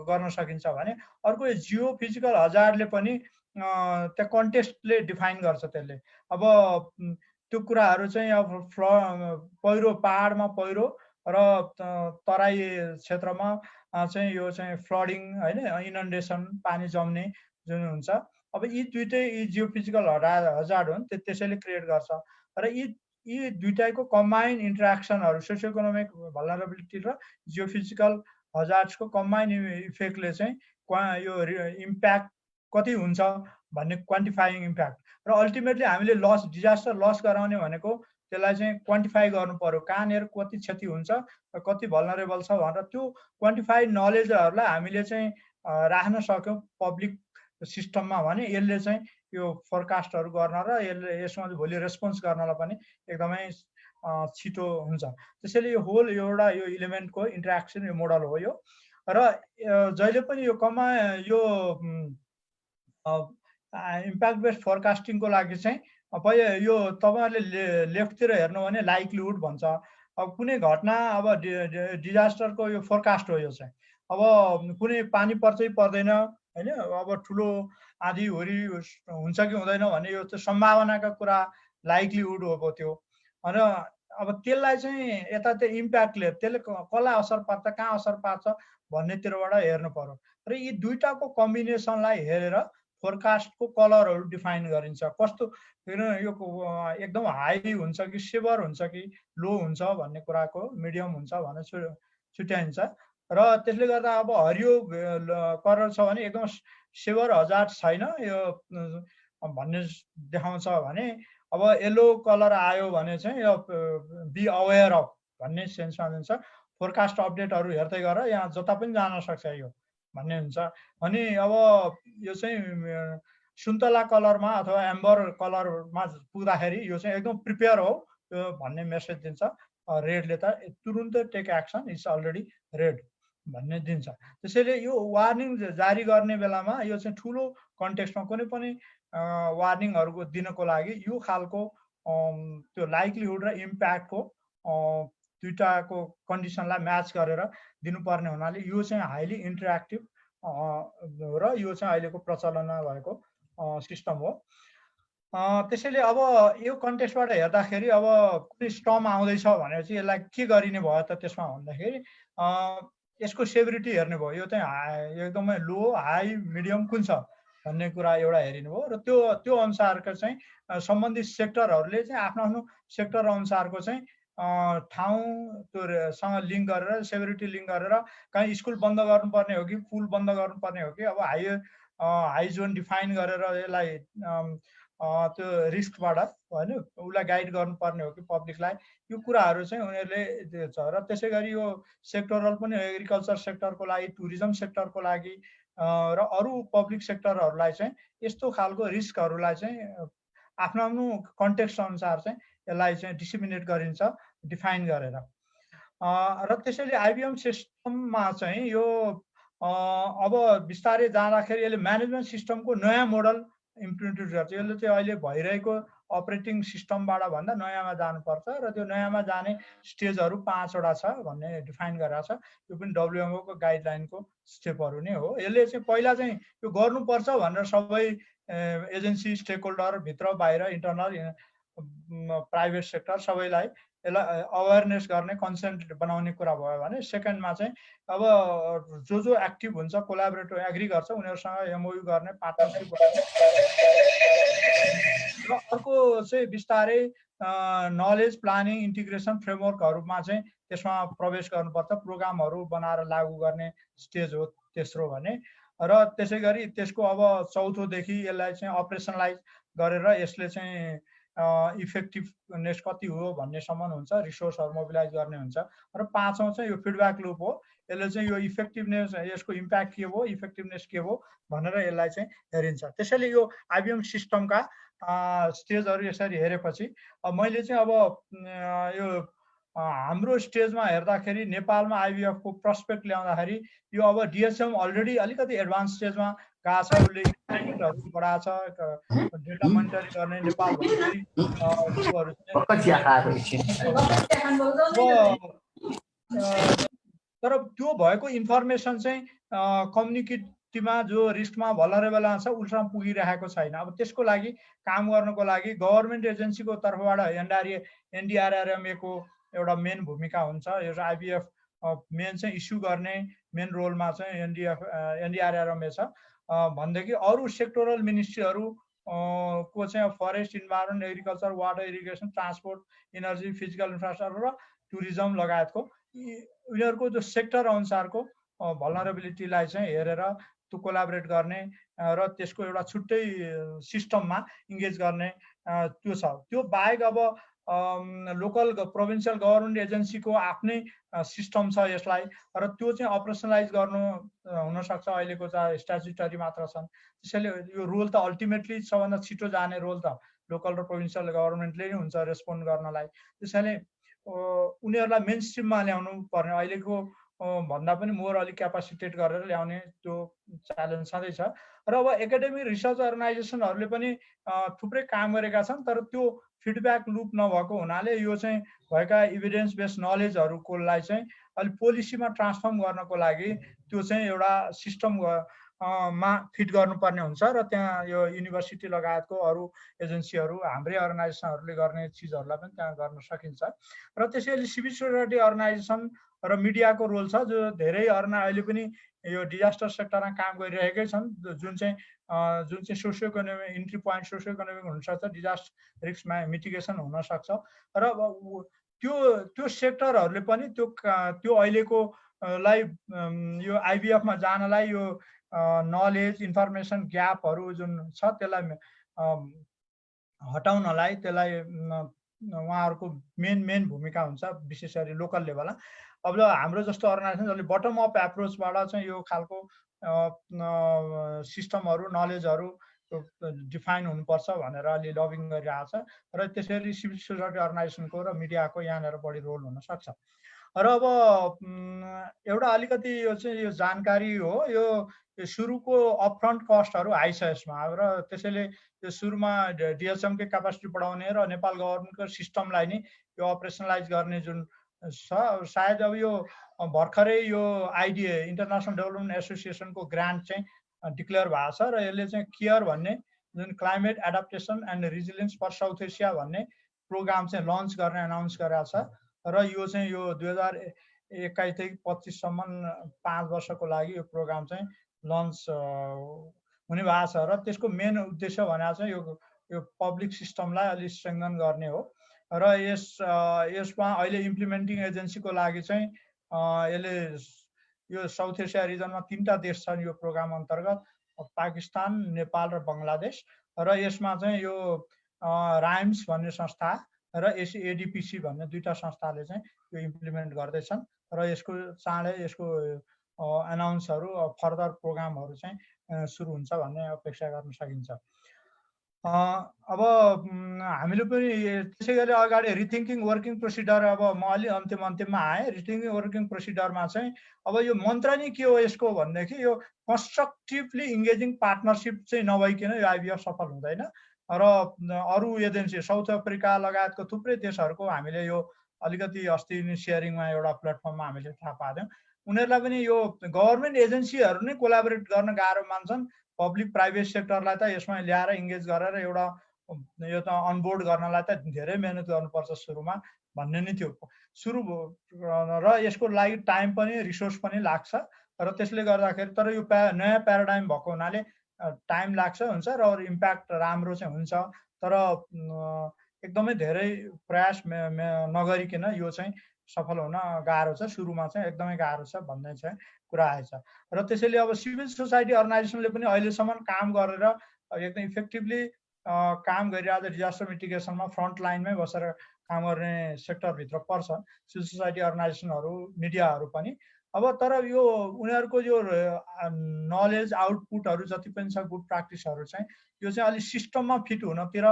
गर्न सकिन्छ भने अर्को जियो फिजिकल हजार्डले पनि त्यो कन्टेक्स्टले डिफाइन गर्छ। त्यसले अब त्यो कुराहरू चाहिँ अब पहिरो, पहाडमा पहिरो र तराई क्षेत्रमा चाहिँ यो चाहिँ फ्लडिङ होइन, इनन्डेसन, पानी जम्ने जुन हुन्छ। अब यी जियोफिजिकल हजार्ड हुन्, त्यसैले क्रिएट गर्छ र यी दुईटैको कम्बाइन इन्टरेक्सनहरू सोसियो इकोनोमिक भल्नरेबिलिटी र जियोफिजिकल हजार्ड्सको कम्बाइन इफेक्टले चाहिँ यो इम्प्याक्ट कति हुन्छ भन्ने क्वान्टिफाइङ इम्प्याक्ट र अल्टिमेटली हामीले डिजास्टर लस गराउने भनेको त्यसलाई चाहिँ क्वान्टिफाई गर्नु पर्यो, कहाँनिर कति क्षति हुन्छ र कति भल्नरेबल छ भनेर त्यो क्वान्टिफाइड नलेजहरूलाई हामीले चाहिँ राख्न सक्यौँ पब्लिक सिस्टममा भने यसले चाहिँ यो फोरकास्टहरू गर्न र यसमा भोलि रेस्पोन्स गर्नलाई पनि एकदमै छिटो हुन्छ। त्यसैले यो होल एउटा यो इलिमेन्टको इन्टरेक्सन यो मोडल हो यो। र जहिले पनि यो यो इम्प्याक्ट बेस्ड फोरकास्टिङको लागि चाहिँ यो तपाईँहरूले लेफ्टतिर हेर्नु भने लाइक्लीहुड भन्छ। अब कुनै घटना अब डिजास्टरको यो फोरकास्ट हो। यो चाहिँ अब कुनै पानी पर्छ कि पर्दैन होइन, अब ठुलो आँधी हुरी हुन्छ कि हुँदैन भने यो चाहिँ सम्भावनाका कुरा, लाइक्लीहुड हो त्यो। र अब त्यसलाई चाहिँ यता त्यो इम्प्याक्टले त्यसले कसलाई असर पार्छ, कहाँ असर पार्छ भन्नेतिरबाट हेर्नु पर्यो। र यी दुईटाको कम्बिनेसनलाई हेरेर फोरकास्टको कलरहरू डिफाइन गरिन्छ। कस्तो यो एकदम हाई हुन्छ कि सेभर हुन्छ कि लो हुन्छ भन्ने कुराको, मिडियम हुन्छ भनेर छुट्याइन्छ। र त्यसले गर्दा अब हरियो कलर छ भने एकदम सेभर हजार्ड छैन यो भन्ने देखाउँछ भने अब येलो कलर आयो भने चाहिँ बी अवेयर अफ भन्ने सेन्समा हुन्छ। फोरकास्ट अपडेटहरू हेर्दै गर, यहाँ जता पनि जान सक्छ यो भन्ने हुन्छ। अनि अब यो चाहिँ सुन्तला कलरमा अथवा एम्बर कलरमा पुग्दाखेरि यो चाहिँ एकदम प्रिपेयर हो यो भन्ने मेसेज दिन्छ। रेडले त तुरुन्तै take action, it's already red भन्ने दिन्छ। त्यसैले यो वार्निङ जारी गर्ने बेलामा यो चाहिँ ठुलो कन्टेक्स्टमा कुनै पनि वार्निङहरूको दिनको लागि यो खालको त्यो लाइक्लिहुड र इम्प्याक्टको दुईटाको कन्डिसनलाई म्याच गरेर दिनुपर्ने हुनाले यो चाहिँ हाइली इन्टरेक्टिभ र यो चाहिँ अहिलेको प्रचलनमा भएको सिस्टम हो। त्यसैले अब यो कन्टेक्स्टबाट हेर्दाखेरि अब कुनै स्टर्म आउँदैछ भनेपछि यसलाई के गरिने भयो त त्यसमा भन्दाखेरि यसको सेभरिटी हेर्ने भयो। यो चाहिँ एकदमै लो, हाई, मिडियम कुन छ भन्ने कुरा एउटा हेरिनु भयो र त्यो अनुसारको चाहिँ सम्बन्धित सेक्टरहरूले चाहिँ आफ्नो आफ्नो सेक्टर अनुसारको चाहिँ ठाउँ त्योसँग लिङ्क गरेर सेभरिटी लिङ्क गरेर कहीँ स्कुल बन्द गर्नुपर्ने हो कि पुल बन्द गर्नुपर्ने हो कि अब हाई जोन डिफाइन गरेर यसलाई त्यो रिस्कबाट होइन उसलाई गाइड गर्नुपर्ने हो कि पब्लिकलाई, यो कुराहरू चाहिँ उनीहरूले दिन्छ। र त्यसै गरी यो सेक्टरल पनि एग्रिकल्चर सेक्टरको लागि, टुरिज्म सेक्टरको लागि र अरू पब्लिक सेक्टरहरूलाई चाहिँ यस्तो खालको रिस्कहरूलाई चाहिँ आफ्नो आफ्नो कन्टेक्स्ट अनुसार चाहिँ यसलाई चाहिँ डिसिमिनेट गरिन्छ डिफाइन गरेर। र त्यसैले आइबिएम सिस्टममा चाहिँ यो अब बिस्तारै जाँदाखेरि यसले म्यानेजमेन्ट सिस्टमको नयाँ मोडल इम्प्लिमेन्ट गर्छ। यसले चाहिँ अहिले भइरहेको अपरेटिङ सिस्टमबाट भन्दा नयाँमा जानुपर्छ र त्यो नयाँमा जाने स्टेजहरू 5वटा छ भन्ने डिफाइन गरेको छ। यो पनि WMO को गाइडलाइनको स्टेपहरू नै हो। यसले चाहिँ पहिला चाहिँ यो गर्नुपर्छ भनेर सबै एजेन्सी, स्टेक होल्डर, भित्र बाहिर, इन्टरनल, प्राइभेट सेक्टर सबैलाई यसलाई अवेरनेस गर्ने, कन्सेन्ट बनाउने कुरा भयो भने सेकेन्डमा चाहिँ अब जो एक्टिभ हुन्छ, कोलाबोरेटिभ एग्री गर्छ उनीहरूसँग MOU गर्ने, पार्टनरसिप गर्ने र अर्को चाहिँ बिस्तारै नलेज प्लानिङ इन्टिग्रेसन फ्रेमवर्कहरूमा चाहिँ त्यसमा प्रवेश गर्नुपर्छ, प्रोग्रामहरू बनाएर लागू गर्ने स्टेज हो तेस्रो भने। र त्यसै गरी त्यसको अब चौथोदेखि यसलाई चाहिँ अपरेसनलाइज गरेर यसले चाहिँ इफेक्टिभनेस कति हो भन्नेसम्म हुन्छ, रिसोर्सहरू मोबिलाइज गर्ने हुन्छ। र 5औँ चाहिँ यो फिडब्याक लुप हो। यसले चाहिँ यो इफेक्टिभनेस, यसको इम्प्याक्ट के हो, इफेक्टिभनेस के हो भनेर यसलाई चाहिँ हेरिन्छ। त्यसैले यो आइबिएम सिस्टमका स्टेजहरू यसरी हेरेपछि मैले चाहिँ अब यो हाम्रो स्टेजमा हेर्दाखेरि नेपालमा आइबिएफको प्रस्पेक्ट ल्याउँदाखेरि यो अब DSM अलरेडी अलिकति एडभान्स स्टेजमा गएको छ, उसले इन्स्ट्रुमेन्टहरू बढाएको छ, डेटा मोनिटरिङ गर्ने नेपालभरि तर त्यो भएको इन्फर्मेसन चाहिँ कम्युनिटीमा जो रिस्कमा भलरेबल छ उसमा पुगिरहेको छैन। अब त्यसको लागि काम गर्नको लागि गभर्मेन्ट एजेन्सीको तर्फबाट NDRRMA को एउटा मेन भूमिका हुन्छ। यो आइबिएफ मेन चाहिँ इस्यु गर्ने मेन रोलमा चाहिँ NDRRMA छ भनेदेखि अरू सेक्टोरल मिनिस्ट्रीहरू को चाहिँ forest, environment, agriculture, water, irrigation, transport, energy, physical infrastructure र टुरिज्म लगायतको उनीहरूको जो सेक्टर अनुसारको भलनरेबिलिटीलाई चाहिँ हेरेर त्यो कोलाबोरेट गर्ने र त्यसको एउटा छुट्टै सिस्टममा इङ्गेज गर्ने त्यो छ। त्यो बाहेक अब लोकल प्रोभिन्सियल गभर्मेन्ट एजेन्सीको आफ्नै सिस्टम छ यसलाई, र त्यो चाहिँ अपरेसनलाइज गर्नु हुनसक्छ, अहिलेको चाहिँ स्ट्याच्युटरी मात्र छन्। त्यसैले यो रोल त अल्टिमेटली सबभन्दा छिटो जाने रोल त लोकल र प्रोभिन्सियल गभर्मेन्टले नै हुन्छ रेस्पोन्ड गर्नलाई। त्यसैले उनीहरूलाई मेन स्ट्रिममा ल्याउनु पर्ने, अहिलेको भन्दा पनि मोर अलिक क्यापासिटेट गरेर ल्याउने त्यो च्यालेन्ज छँदैछ। र अब एकाडेमिक रिसर्च अर्गनाइजेसनहरूले पनि थुप्रै काम गरेका छन्, तर त्यो फिडब्याक लुप नभएको हुनाले यो चाहिँ भएका इभिडेन्स बेस्ड नलेजहरूको लागि चाहिँ अलि पोलिसीमा ट्रान्सफर्म गर्नको लागि त्यो चाहिँ एउटा सिस्टम मा फिट गर्नुपर्ने हुन्छ। र त्यहाँ यो युनिभर्सिटी लगायतको अरू एजेन्सीहरू, हाम्रै अर्गनाइजेसनहरूले गर्ने चिजहरूलाई पनि त्यहाँ गर्न सकिन्छ। र त्यसैले सिभिल सोसाइटी अर्गनाइजेसन र मिडियाको रोल छ, जो धेरै अहिले पनि यो डिजास्टर सेक्टरमा काम गरिरहेकै छन्, जुन चाहिँ socio economic entry point socio economic हुनसक्छ, डिजास्टर रिस्क मिटिगेसन हुनसक्छ। र त्यो सेक्टरहरूले पनि त्यो अहिलेको लाई यो आइबिएफमा जानलाई यो नलेज इन्फर्मेसन ग्यापहरू जुन छ त्यसलाई हटाउनलाई त्यसलाई उहाँहरूको मेन भूमिका हुन्छ, विशेष गरी लोकल लेभलमा। अब हाम्रो जस्तो अर्गनाइजेसन जसले बटम अप एप्रोचबाट चाहिँ यो खालको सिस्टमहरू नलेजहरू डिफाइन हुनुपर्छ भनेर अलि लबिङ गरिरहेको छ र त्यसरी सिभिल सोसाइटी अर्गनाइजेसनको र मिडियाको यहाँनिर बढी रोल हुनसक्छ। र अब एउटा अलिकति यो चाहिँ यो जानकारी हो, यो सुरुको अपफ्रन्ट कस्टहरू हाई छ यसमा, र त्यसैले यो सुरुमा डिएचएमकै क्यापासिटी बढाउने र नेपाल गभर्मेन्टको सिस्टमलाई नै यो अपरेसनलाइज गर्ने जुन छ, सायद अब यो भर्खरै यो आइडिए इन्टरनेसनल डेभलपमेन्ट एसोसिएसनको ग्रान्ट चाहिँ डिक्लेयर भएको छ र यसले चाहिँ केयर भन्ने जुन climate adaptation and resilience for South Asia भन्ने प्रोग्राम चाहिँ लन्च गर्ने अनाउन्स गरेको छ र यो चाहिँ यो 2021 देखि 25सम्म 5 वर्षको लागि यो प्रोग्राम चाहिँ लन्च हुने भएको छ र त्यसको मेन उद्देश्य भनेको चाहिँ यो पब्लिक सिस्टमलाई अलिक स्ट्रेङ्थन गर्ने हो र यसमा अहिले इम्प्लिमेन्टिङ एजेन्सीको लागि चाहिँ यसले यो साउथ एसिया रिजनमा 3टा देश छन् यो प्रोग्राम अन्तर्गत, पाकिस्तान, नेपाल र बङ्गलादेश, र यसमा चाहिँ यो राइम्स भन्ने संस्था र एडीपीसी भन्ने 2टा संस्थाले चाहिँ यो इम्प्लिमेन्ट गर्दैछन् र यसको चाँडै यसको एनाउन्सहरू फर्दर प्रोग्रामहरू चाहिँ सुरु हुन्छ भन्ने अपेक्षा गर्न सकिन्छ। अब हामीले पनि त्यसै गरी अगाडि रिथिङ्किङ वर्किङ प्रोसिडर, अब म अलि अन्तिममा आएँ। रिथिङ्किङ वर्किङ प्रोसिडरमा चाहिँ अब यो मन्त्र नै के हो यसको भनेदेखि यो कन्स्ट्रक्टिभली इङ्गेजिङ पार्टनरसिप चाहिँ नभइकन यो आइबिएफ सफल हुँदैन र अरू एजेन्सी साउथ अफ्रिका लगायतको थुप्रै देशहरूको हामीले यो अलिकति अस्ति सेयरिङमा एउटा प्लेटफर्ममा हामीले थाहा पायौँ, उनीहरूलाई पनि यो गभर्मेन्ट एजेन्सीहरू नै कोलाबोरेट गर्न गाह्रो मान्छन्। पब्लिक प्राइभेट सेक्टरलाई त यसमा ल्याएर इङ्गेज गरेर एउटा यो त अनबोर्ड गर्नलाई त धेरै मेहनत गर्नुपर्छ सुरुमा भन्ने नै थियो सुरु, र यसको लागि टाइम पनि रिसोर्स पनि लाग्छ र त्यसले गर्दाखेरि तर यो नयाँ प्याराडाइम भएको हुनाले टाइम लाग्छ हुन्छ र इम्प्याक्ट राम्रो चाहिँ हुन्छ, तर एकदमै धेरै प्रयास नगरिकन यो चाहिँ सफल हुन गाह्रो छ, सुरुमा चाहिँ एकदमै गाह्रो छ भन्ने चाहिँ कुरा आएछ। र त्यसैले अब सिभिल सोसाइटी अर्गनाइजेसनले पनि अहिलेसम्म काम गरेर एकदम इफेक्टिभली काम गरिरहेको डिजास्टर मिटिगेसनमा फ्रन्ट लाइनमै बसेर काम गर्ने सेक्टरभित्र पर्छ सिभिल सोसाइटी अर्गनाइजेसनहरू, मिडियाहरू पनि। अब तर यो उनीहरूको यो नलेज आउटपुटहरू जति पनि छ गुड प्र्याक्टिसहरू चाहिँ यो चाहिँ अलिक सिस्टममा फिट हुनतिर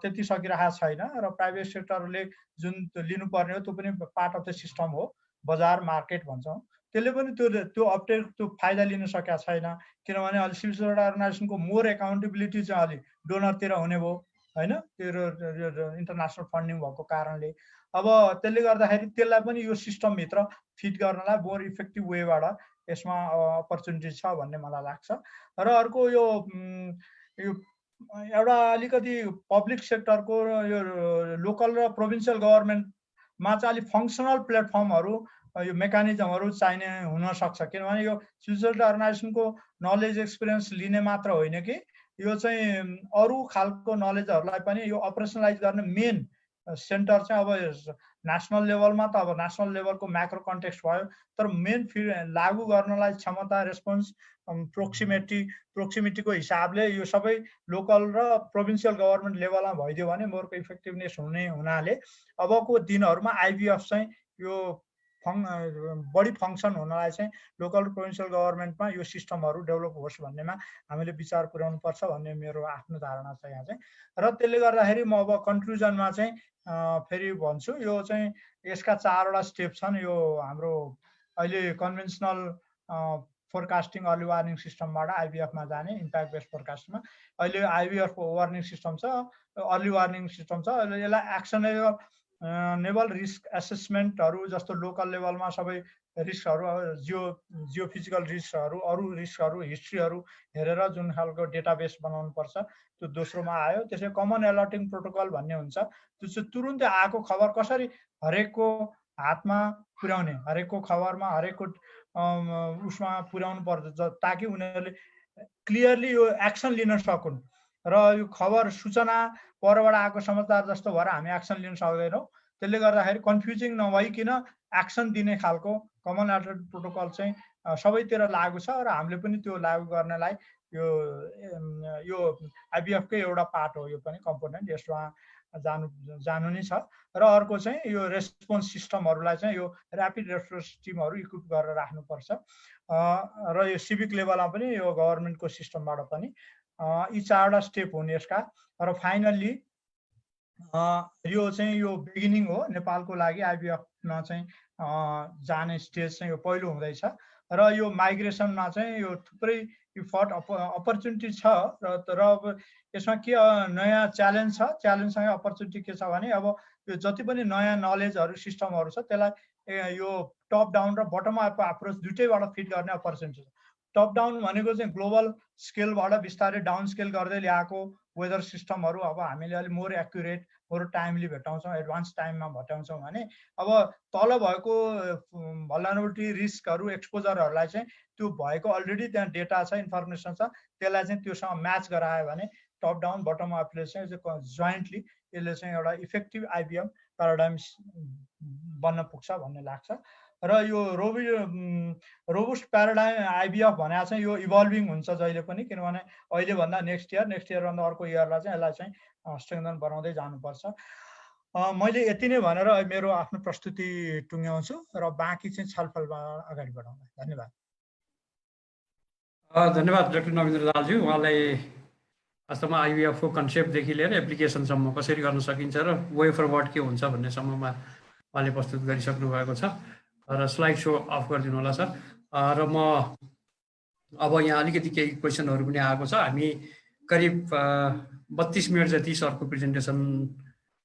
त्यति सकिरहेको छैन र प्राइभेट सेक्टरले जुन लिनुपर्ने हो त्यो पनि पार्ट अफ द सिस्टम हो, बजार मार्केट भन्छौँ, त्यसले पनि त्यो अपडेट त्यो फाइदा लिन सकेका छैन, किनभने अहिले सिभिल सोसाइटी अर्गनाइजेसनको मोर एकाउन्टेबिलिटी चाहिँ अलि डोनरतिर हुने भयो होइन, त्यो इन्टरनेसनल फन्डिङ भएको कारणले। अब त्यसले गर्दाखेरि त्यसलाई पनि यो सिस्टमभित्र फिट गर्नलाई मोर इफेक्टिभ वेबाट यसमा अपर्च्युनिटी छ भन्ने मलाई लाग्छ। र अर्को यो एउटा अलिकति पब्लिक सेक्टरको यो लोकल र प्रोभिन्सियल गभर्मेन्टमा चाहिँ अलिक फङ्सनल प्लेटफर्महरू यो मेकानिजमहरू चाहिने हुनसक्छ, किनभने यो सिभिल सोसाइटी अर्गनाइजेसनको नलेज एक्सपिरियन्स लिने मात्र होइन कि यो चाहिँ अरू खालको नलेजहरूलाई पनि यो अपरेसनलाइज गर्ने मेन सेन्टर चाहिँ अब नेसनल लेभलमा त अब नेसनल लेभलको म्याक्रो कन्टेक्स्ट भयो, तर मेन लागू गर्नलाई क्षमता, रेस्पोन्स, प्रोक्सिमिटीको हिसाबले यो सबै लोकल र प्रोभिन्सियल गभर्मेन्ट लेभलमा भइदियो भने मोरको इफेक्टिभनेस हुने हुनाले अबको दिनहरूमा आइबिएफ चाहिँ यो बढी फङ्सन हुनलाई चाहिँ लोकल प्रोभिन्सियल गभर्मेन्टमा यो सिस्टमहरू डेभलप होस् भन्नेमा हामीले विचार पुर्याउनु पर्छ भन्ने मेरो आफ्नो धारणा छ यहाँ चाहिँ। र त्यसले गर्दाखेरि म अब कन्क्लुजनमा चाहिँ फेरि भन्छु, यो चाहिँ यसका 4वटा स्टेप छन्। यो हाम्रो अहिले कन्भेन्सनल फोरकास्टिङ अर्ली वार्निङ सिस्टमबाट आइबिएफमा जाने इम्प्याक्ट बेस्ड फोरकास्टिङमा अहिले आइबिएफ वार्निङ सिस्टम छ, अर्ली वार्निङ सिस्टम छ। यसलाई एक्सनेबल रिस्क एसेसमेन्टहरू जस्तो लोकल लेभलमा सबै रिस्कहरू, जियोफिजिकल रिस्कहरू, अरू रिस्कहरू, हिस्ट्रीहरू हेरेर जुन खालको डेटाबेस बनाउनु पर्छ त्यो दोस्रोमा आयो। त्यसै कमन अलर्टिङ प्रोटोकल भन्ने हुन्छ, त्यो चाहिँ तुरुन्तै आएको खबर कसरी हरेकको हातमा पुर्याउने, हरेकको खबरमा हरेकको उसमा पुर्याउनु पर्छ ताकि उनीहरूले क्लियरली यो एक्सन लिन सकुन्। र यो खबर सूचना परबाट आएको समाचार जस्तो भएर हामी एक्सन लिन सक्दैनौँ, त्यसले गर्दाखेरि कन्फ्युजिङ नभइकन एक्सन दिने खालको कमन अलर्टिङ प्रोटोकल चाहिँ सबैतिर लागू छ र हामीले पनि त्यो लागू गर्नलाई यो आइबिएफकै एउटा पार्ट हो, यो पनि कम्पोनेन्ट, यसमा जानु नै छ। र अर्को चाहिँ यो रेस्पोन्स सिस्टमहरूलाई चाहिँ यो ऱ्यापिड रेस्पोन्स टिमहरू इक्विप गरेर राख्नुपर्छ। र यो सिभिक लेभलमा पनि यो गभर्मेन्टको सिस्टमबाट पनि यी 4वटा स्टेप हुन् यसका। र फाइनल्ली यो चाहिँ यो बिगिनिङ हो नेपालको लागि आइबिएफमा चाहिँ जाने स्टेज चाहिँ यो पहिलो हुँदैछ। र यो माइग्रेसनमा चाहिँ यो थुप्रै इफर्ट अपर्च्युनिटी छ। र अब यसमा के नयाँ च्यालेन्ज छ, च्यालेन्जसँगै अपर्च्युनिटी के छ भने अब यो जति पनि नयाँ नलेजहरू सिस्टमहरू छ त्यसलाई यो टप डाउन र बटम अप अप्रोच दुइटैबाट फिट गर्ने अपर्च्युनिटी छ। टप डाउन भनेको चाहिँ ग्लोबल स्केलबाट बिस्तारै डाउन स्केल गर्दै ल्याएको वेदर सिस्टमहरू अब हामीले अलिक मोर एक्युरेट, मोर टाइमली भेटाउँछौँ, एडभान्स टाइममा भेटाउँछौँ भने अब तल भएको भल्नरेबिलिटी रिस्कहरू एक्सपोजरहरूलाई चाहिँ त्यो भएको अलरेडी त्यहाँ डेटा छ, इन्फर्मेसन छ, त्यसलाई चाहिँ त्योसँग म्याच गरायो भने टप डाउन बटम अपले चाहिँ जोइन्टली यसले चाहिँ एउटा इफेक्टिभ आइबिएम प्याराडाइम बन्न पुग्छ भन्ने लाग्छ। र यो रोबुस्ट प्याराडाइम आइबिएफ भने चाहिँ यो इभल्भिङ हुन्छ जहिले पनि, किनभने अहिलेभन्दा नेक्स्ट इयरभन्दा अर्को इयरलाई चाहिँ यसलाई चाहिँ स्ट्रेङ्थन बनाउँदै जानुपर्छ। मैले यति नै भनेर मेरो आफ्नो प्रस्तुति टुङ्ग्याउँछु र बाँकी चाहिँ छलफलमा अगाडि बढाउँला। धन्यवाद। धन्यवाद डाक्टर नवीन्द्र दाहालज्यू। उहाँलाई वास्तवमा आइबिएफको कन्सेप्टदेखि लिएर एप्लिकेसनसम्म कसरी गर्न सकिन्छ र वे फरवर्ड के हुन्छ भन्नेसम्ममा उहाँले प्रस्तुत गरिसक्नु भएको छ। र स्लाइड सो अफ गरिदिनु होला सर। र म अब यहाँ अलिकति केही क्वेसनहरू पनि आएको छ। हामी करिब 32 मिनट जति सरको प्रेजेन्टेसन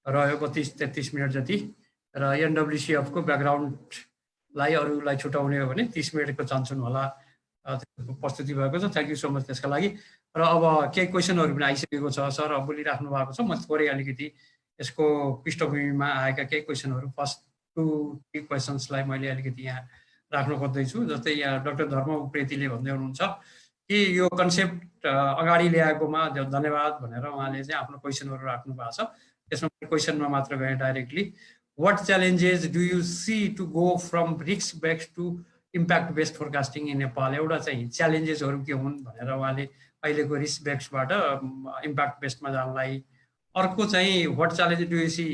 रह्यो, 32-33 मिनट जति। र एनडब्ल्युसिएफको ब्याकग्राउन्डलाई अरूलाई छुटाउने हो भने 30 मिनटको चाहन्छन् होला प्रस्तुति भएको छ। थ्याङ्क यू सो मच त्यसका लागि। र अब केही क्वेसनहरू पनि आइसकेको छ, सर बोलिराख्नु भएको छ। म थोरै अलिकति यसको पृष्ठभूमिमा आएका केही क्वेसनहरू फर्स्ट 2-3 क्वेसन्सलाई मैले अलिकति यहाँ राख्न खोज्दैछु। जस्तै यहाँ डाक्टर धर्म उप्रेतीले भन्दै हुनुहुन्छ कि यो कन्सेप्ट अगाडि ल्याएकोमा धन्यवाद भनेर उहाँले चाहिँ आफ्नो क्वेसनहरू राख्नु भएको छ। त्यसमा क्वेसनमा मात्र गएँ directly. What challenges do you see to go from risk based to impact based forecasting in Nepal? एउटा चाहिँ च्यालेन्जेसहरू के हुन् भनेर उहाँले अहिलेको रिस्क बेस्डबाट इम्प्याक्ट बेस्डमा जानलाई। अर्को चाहिँ what challenge do you see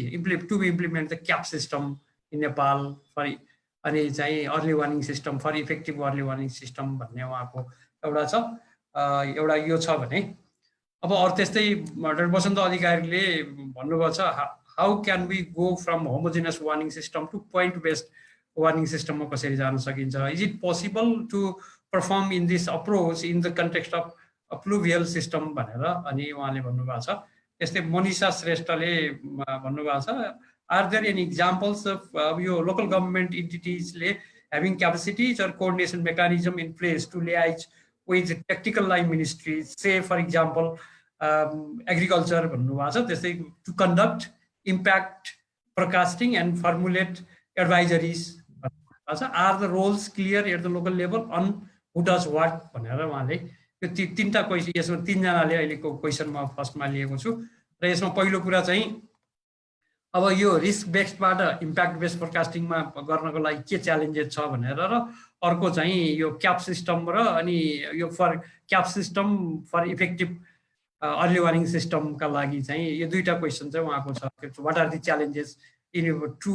to implement the CAP system in Nepal for, अनि चाहिँ early warning system for effective early warning system भन्ने उहाँको एउटा छ। एउटा यो छ भने अब अरू त्यस्तै डाक्टर वसन्त अधिकारीले भन्नुभएको छ how can we go from homogenous warning system to point based warning सिस्टममा कसरी जान सकिन्छ? Is it possible to perform in this approach in the context of pluvial system भनेर अनि उहाँले भन्नुभएको छ। त्यस्तै मनिषा श्रेष्ठले भन्नुभएको छ are there any examples of यो लोकल गभर्मेन्ट इन्टिटिजले having capacities or coordination mechanism in place to liaise with technical line ministries, say for example agriculture भन्नुभएको छ, त्यस्तै to conduct impact forecasting and formulate advisories भन्नुभएको छ। Are the roles clear at the local level on who does what भनेर उहाँले यो तीनटा क्वेसन, यसमा तीनजनाले अहिलेको क्वेसनमा फर्स्टमा लिएको छु। र यसमा पहिलो कुरा चाहिँ अब यो रिस्क बेस्डबाट इम्प्याक्ट बेस्ड फोरकास्टिङमा गर्नको लागि के च्यालेन्जेस छ भनेर, र अर्को चाहिँ यो क्याप सिस्टम र अनि यो for CAP system for effective early warning सिस्टमका लागि चाहिँ यो दुईटा क्वेसन चाहिँ उहाँको छ। What are the challenges in to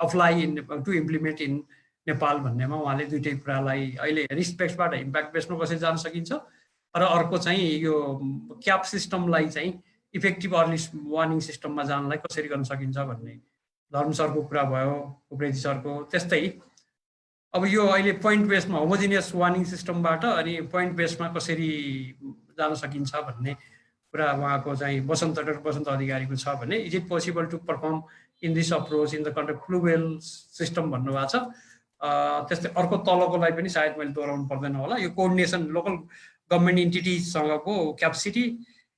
apply in to implement in Nepal भन्नेमा उहाँले दुईटै कुरालाई अहिले रिस्क बेस्डबाट इम्प्याक्ट बेस्डमा कसरी जान सकिन्छ र अर्को चाहिँ यो क्याप सिस्टमलाई चाहिँ इफेक्टिभ अर्ली वार्निङ सिस्टममा जानलाई कसरी गर्न सकिन्छ भन्ने धर्म सरको कुरा भयो, उप्रेती सरको। त्यस्तै अब यो अहिले पोइन्ट बेस्डमा होमोजिनियस वार्निङ सिस्टमबाट अनि पोइन्ट बेस्डमा कसरी जान सकिन्छ भन्ने कुरा उहाँको चाहिँ वसन्त अधिकारीको छ भने is it possible to perform in this approach in the context fluvial system भन्नुभएको छ। त्यस्तै अर्को तलकोलाई पनि सायद मैले दोहोऱ्याउनु पर्दैन होला, यो कोअर्डिनेसन लोकल गभर्मेन्ट इन्टिटिजसँगको क्यापेसिटी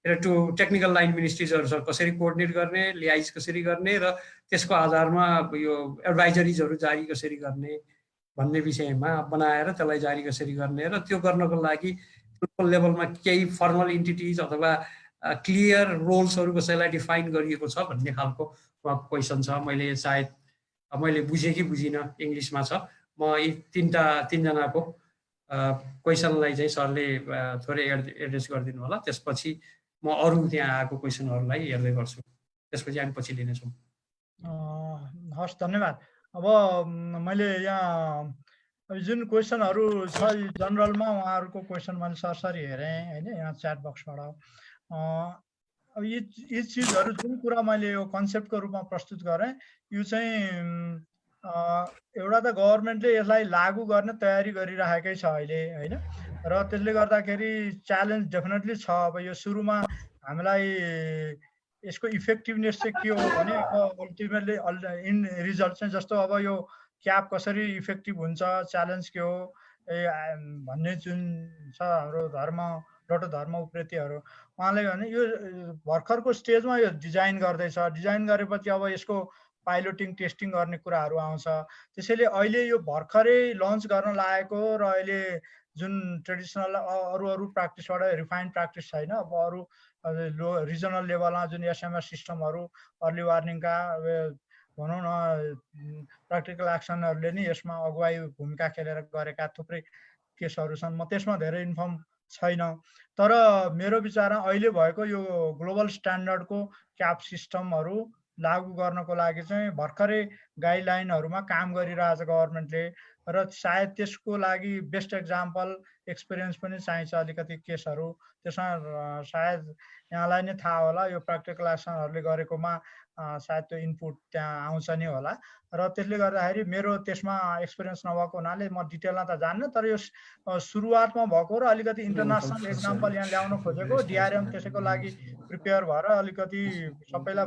र टु टेक्निकल लाइन मिनिस्ट्रिजहरूसँग कसरी कोअर्डिनेट गर्ने, लियाइज कसरी गर्ने र त्यसको आधारमा यो एडभाइजरिजहरू जारी कसरी गर्ने भन्ने विषयमा बनाएर त्यसलाई जारी कसरी गर्ने र त्यो गर्नको लागि लोकल लेभलमा केही फर्मल इन्टिटिज अथवा क्लियर रोल्सहरू कसैलाई डिफाइन गरिएको छ भन्ने खालको उहाँको क्वेसन छ। मैले सायद मैले बुझेँ कि बुझिनँ, इङ्ग्लिसमा छ। म यी तीनजनाको क्वेसनलाई चाहिँ सरले थोरै एड्रेस गरिदिनु होला, त्यसपछि म अरू त्यहाँ आएको क्वेसनहरूलाई हेर्दै गर्छु, त्यसपछि हामी पछि लिनेछौँ। हस्, धन्यवाद। अब मैले यहाँ जुन क्वेसनहरू छ जनरलमा उहाँहरूको क्वेसन मैले सरसरी हेरेँ होइन, यहाँ च्याट बक्सबाट। अब यी चिजहरू जुन कुरा मैले यो कन्सेप्टको रूपमा प्रस्तुत गरेँ, यो चाहिँ एउटा त गभर्मेन्टले यसलाई लागू गर्ने तयारी गरिराखेकै छ अहिले होइन, र त्यसले गर्दाखेरि च्यालेन्ज डेफिनेटली छ। अब यो सुरुमा हामीलाई यसको इफेक्टिभनेस चाहिँ के हो भने अब अल्टिमेटली इन रिजल्ट चाहिँ जस्तो अब यो क्याप कसरी इफेक्टिभ हुन्छ, च्यालेन्ज के हो भन्ने जुन छ हाम्रो डक्टर धर्म उप्रेतीहरू, उहाँले भने यो भर्खरको स्टेजमा यो डिजाइन गर्दैछ। डिजाइन गरेपछि अब यसको पाइलोटिङ टेस्टिङ गर्ने कुराहरू आउँछ। त्यसैले अहिले यो भर्खरै लन्च गर्न लागेको र अहिले जुन ट्रेडिसनल अरू प्र्याक्टिसबाट रिफाइन्ड प्र्याक्टिस छैन। अब अरू रिजनल लेभलमा जुन एसएमएस सिस्टमहरू, अर्ली वार्निङका भनौँ न प्र्याक्टिकल एक्सनहरूले नि यसमा अगुवाई भूमिका खेलेर गरेका थुप्रै केसहरू छन्। म त्यसमा धेरै इन्फर्म छैन, तर मेरो विचारमा अहिले भएको यो ग्लोबल स्ट्यान्डर्डको क्याप सिस्टमहरू लागू गर्नको लागि चाहिँ भर्खरै गाइडलाइनहरूमा काम गरिरहेछ गभर्मेन्टले, र सायद त्यसको लागि बेस्ट एक्जाम्पल एक्सपिरियन्स पनि चाहिन्छ अलिकति केसहरू। त्यसमा सायद यहाँलाई नै थाहा होला, यो प्र्याक्टिकल एक्सनहरूले गरेकोमा सायद त्यो इनपुट त्यहाँ आउँछ नि होला। र त्यसले गर्दाखेरि मेरो त्यसमा एक्सपिरियन्स नभएको हुनाले म डिटेलमा त जान्न, तर यो सुरुवातमा भएको र अलिकति इन्टरनेसनल एक्जाम्पल यहाँ ल्याउन खोजेको, डिआरएम त्यसैको लागि प्रिपेयर भएर अलिकति सबैलाई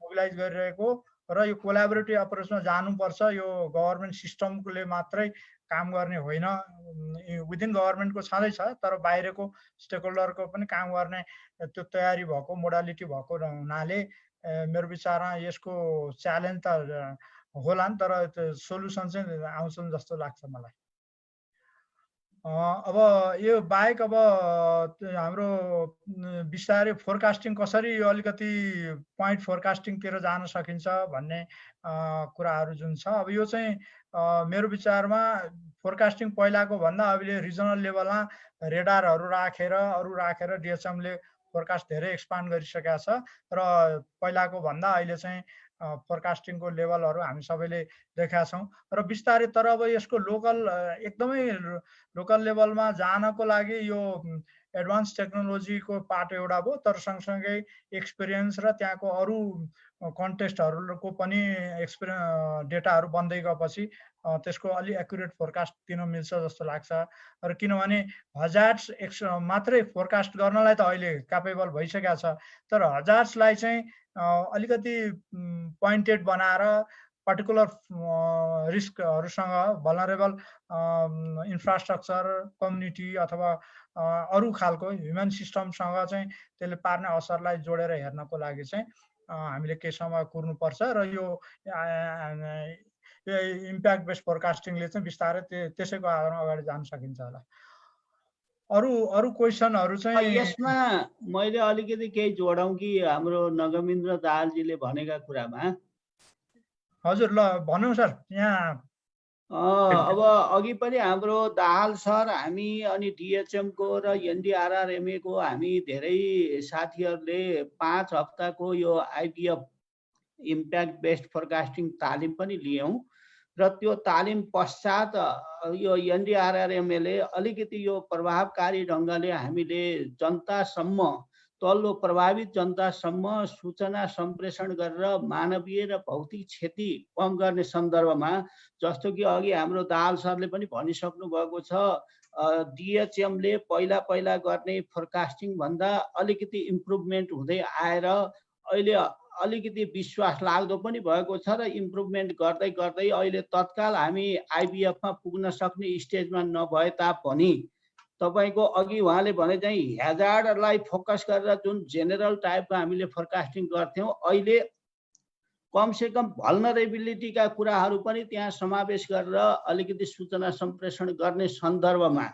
मोबिलाइज गरिरहेको, र यो कोलाबोरेटिभ अप्रोचमा जानुपर्छ। यो गभर्मेन्ट सिस्टमले मात्रै काम गर्ने होइन, विदिन गभर्मेन्टको छँदैछ, तर बाहिरको स्टेकहोल्डरको पनि काम गर्ने त्यो तयारी भएको, मोडालिटी भएको हुनाले मेरो विचारमा यसको च्यालेन्ज त होला नि, तर सोल्युसन चाहिँ आउँछन् जस्तो लाग्छ मलाई। अब यो बाहेक अब हाम्रो बिस्तारै फोरकास्टिङ कसरी यो अलिकति पोइन्ट फोरकास्टिङतिर जान सकिन्छ भन्ने कुराहरू जुन छ, अब यो चाहिँ मेरो विचारमा फोरकास्टिङ पहिलाको भन्दा अहिले रिजनल लेभलमा रेडारहरू राखेर डिएचएमले फोरकास्ट धेरै एक्सपान्ड गरिसकेका छ, र पहिलाको भन्दा अहिले चाहिँ फोरकास्टिङको लेभलहरू हामी सबैले देखेका छौँ। र बिस्तारै, तर अब यसको एकदमै लोकल लेभलमा जानको लागि यो एडभान्स टेक्नोलोजीको पार्ट एउटा भयो, तर सँगसँगै एक्सपिरियन्स र त्यहाँको अरू कन्टेस्टहरूको पनि डेटाहरू बन्दै गएपछि त्यसको अलि एक्युरेट फोरकास्ट दिन मिल्छ जस्तो लाग्छ। र किनभने हजार्ड्स मात्रै फोरकास्ट गर्नलाई त अहिले क्यापेबल भइसकेको छ, तर हजार्ड्सलाई चाहिँ अलिकति पोइन्टेड बनाएर पर्टिकुलर रिस्कहरूसँग, भलनरेबल इन्फ्रास्ट्रक्चर, कम्युनिटी अथवा अरू खालको ह्युमन सिस्टमसँग चाहिँ त्यसले पार्ने असरलाई जोडेर हेर्नको लागि चाहिँ हामीले केही समय कुर्नुपर्छ, र यो इम्प्याक्ट बेस्ड फोरकास्टिङले चाहिँ बिस्तारै त्यसैको आधारमा अगाडि जान सकिन्छ होला। अरू क्वेसनहरू चाहिँ यसमा मैले अलिकति केही जोडौँ कि हाम्रो नगमिन्द्र दाहालजीले भनेका कुरामा। हजुर, ल भन्नु सर। यहाँ अब अघि पनि हाम्रो दाहाल सर, हामी अनि डिएचएम को र एनडीआरआरएमए को हामी धेरै साथीहरूले 5 हप्ताको यो आइपिएफ इम्प्याक्ट बेस्ड फोरकास्टिङ तालिम पनि लियौँ, र त्यो तालिम पश्चात यो एनडीआरआरएमएले अलिकति यो प्रभावकारी ढङ्गले हामीले जनतासम्म, तल्लो प्रभावित जनतासम्म सूचना सम्प्रेषण गरेर मानवीय र भौतिक क्षति कम गर्ने सन्दर्भमा, जस्तो कि अघि हाम्रो दाहाल सरले पनि भनिसक्नु भएको छ, डिएचएमले पहिला गर्ने फोरकास्टिङ भन्दा अलिकति इम्प्रुभमेन्ट हुँदै आएर अहिले अलिकति विश्वास लाग्दो पनि भएको छ, र इम्प्रुभमेन्ट गर्दै गर्दै अहिले तत्काल हामी आइबिएफमा पुग्न सक्ने स्टेजमा नभए तापनि तपाईको अघि उहाँले भने चाहिँ हेजार्डलाई फोकस गरेर जुन जेनरल टाइपको हामीले फोरकास्टिङ गर्थ्यौँ, अहिले कमसेकम भल्नरेबिलिटीका कुराहरू पनि त्यहाँ समावेश गरेर अलिकति सूचना सम्प्रेषण गर्ने सन्दर्भमा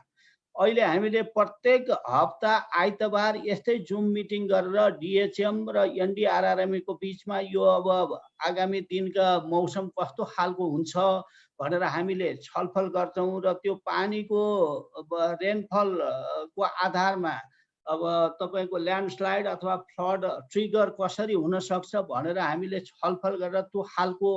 अहिले हामीले प्रत्येक हप्ता आइतबार यस्तै जुम मिटिङ गरेर डिएचएम र एनडीआरआरएमए को बिचमा यो अब आगामी दिनका मौसम कस्तो खालको हुन्छ भनेर हामीले छलफल गर्छौँ र त्यो पानीको रेनफल को आधारमा अब तपाईको ल्यान्डस्लाइड अथवा फ्लड ट्रिगर कसरी हुन सक्छ भनेर हामीले छलफल गरेर त्यो खालको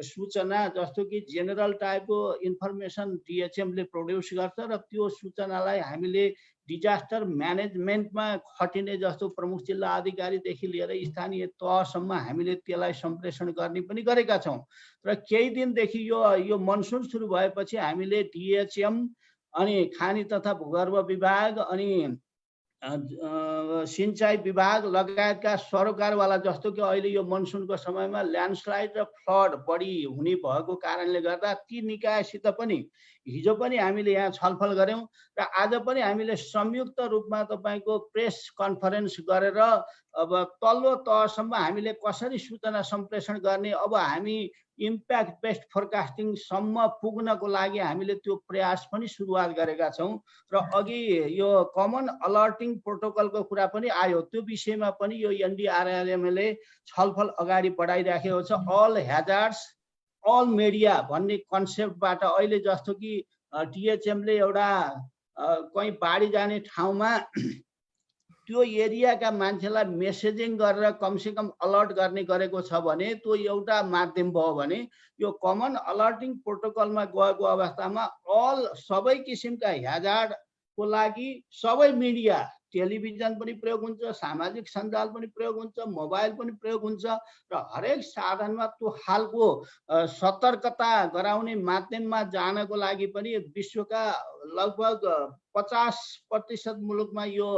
सूचना जस्तो कि जेनरल टाइपको इन्फर्मेसन डिएचएमले प्रोड्युस गर्छ र त्यो सूचनालाई हामीले डिजास्टर म्यानेजमेन्टमा खटिने जस्तो प्रमुख जिल्ला अधिकारीदेखि लिएर स्थानीय तहसम्म हामीले त्यसलाई सम्प्रेषण गर्ने पनि गरेका छौँ र केही दिनदेखि यो मनसुन सुरु भएपछि हामीले डिएचएम अनि खानी तथा भूगर्भ विभाग अनि सिंचाई विभाग लगायतका सरोकारवाला जस्तो कि अहिले यो मनसुनको समयमा ल्यान्डस्लाइड र फ्लड बढी हुने भएको कारणले गर्दा ती निकायसित पनि हिजो पनि हामीले यहाँ छलफल गऱ्यौँ र आज पनि हामीले संयुक्त रूपमा तपाईको प्रेस कन्फरेन्स गरेर अब तल्लो तहसम्म हामीले कसरी सूचना सम्प्रेषण गर्ने अब हामी इम्प्याक्ट बेस्ड फोरकास्टिङसम्म पुग्नको लागि हामीले त्यो प्रयास पनि सुरुवात गरेका छौँ र अघि यो कमन अलर्टिङ प्रोटोकलको कुरा पनि आयो त्यो विषयमा पनि यो एनडीआरआरएमले छलफल अगाडि बढाइराखेको छ अल ह्याजार्ड्स अल मिडिया भन्ने कन्सेप्टबाट अहिले जस्तो कि डिएचएमले एउटा कहीँ बाढी जाने ठाउँमा त्यो एरियाका मान्छेलाई मेसेजिङ गरेर कमसेकम अलर्ट गर्ने गरेको छ भने त्यो एउटा माध्यम भयो भने यो कमन अलर्टिङ प्रोटोकलमा गएको अवस्थामा सबै किसिमका ह्याजार्डको लागि सबै मिडिया टेलिभिजन पनि प्रयोग हुन्छ सामाजिक सञ्जाल पनि प्रयोग हुन्छ मोबाइल पनि प्रयोग हुन्छ र हरेक साधनमा त्यो खालको सतर्कता गराउने माध्यममा जानको लागि पनि विश्वका लगभग 50% मुलुकमा यो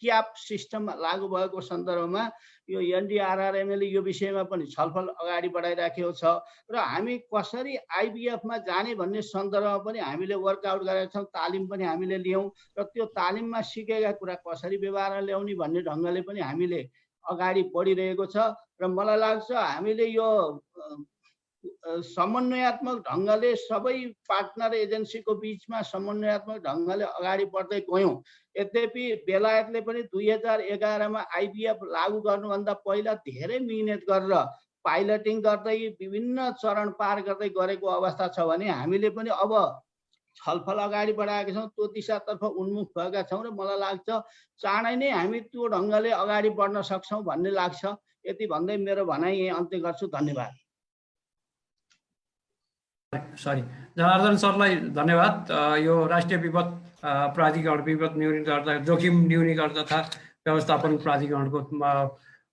क्याप सिस्टम लागू भएको सन्दर्भमा यो एनडीआरआरएमले यो विषयमा पनि छलफल अगाडि बढाइराखेको छ र हामी कसरी आइबिएफमा जाने भन्ने सन्दर्भमा पनि हामीले वर्कआउट गरेका छौँ तालिम पनि हामीले लियौँ र त्यो तालिममा सिकेका कुरा कसरी व्यवहारमा ल्याउने भन्ने ढङ्गले पनि हामीले अगाडि बढिरहेको छ र मलाई लाग्छ हामीले यो समन्वयात्मक ढङ्गले सबै पार्टनर एजेन्सीको बिचमा समन्वयात्मक ढङ्गले अगाडि बढ्दै गयौँ यद्यपि बेलायतले पनि 2011 मा आइबिएफ लागू गर्नुभन्दा पहिला धेरै मिहिनेत गरेर पाइलटिङ गर्दै विभिन्न चरण पार गर्दै गरेको अवस्था छ भने हामीले पनि अब छलफल अगाडि बढाएका छौँ त्यो दिशातर्फ उन्मुख भएका छौँ र मलाई लाग्छ चाँडै नै हामी त्यो ढङ्गले अगाडि बढ्न सक्छौँ भन्ने लाग्छ यति भन्दै मेरो भनाइ यही अन्त्य गर्छु धन्यवाद सरी जनार्दन सरलाई धन्यवाद यो राष्ट्रिय विपद प्राधिकरण विपद न्यूनीकरण जोखिम न्यूनीकरण तथा व्यवस्थापन प्राधिकरणको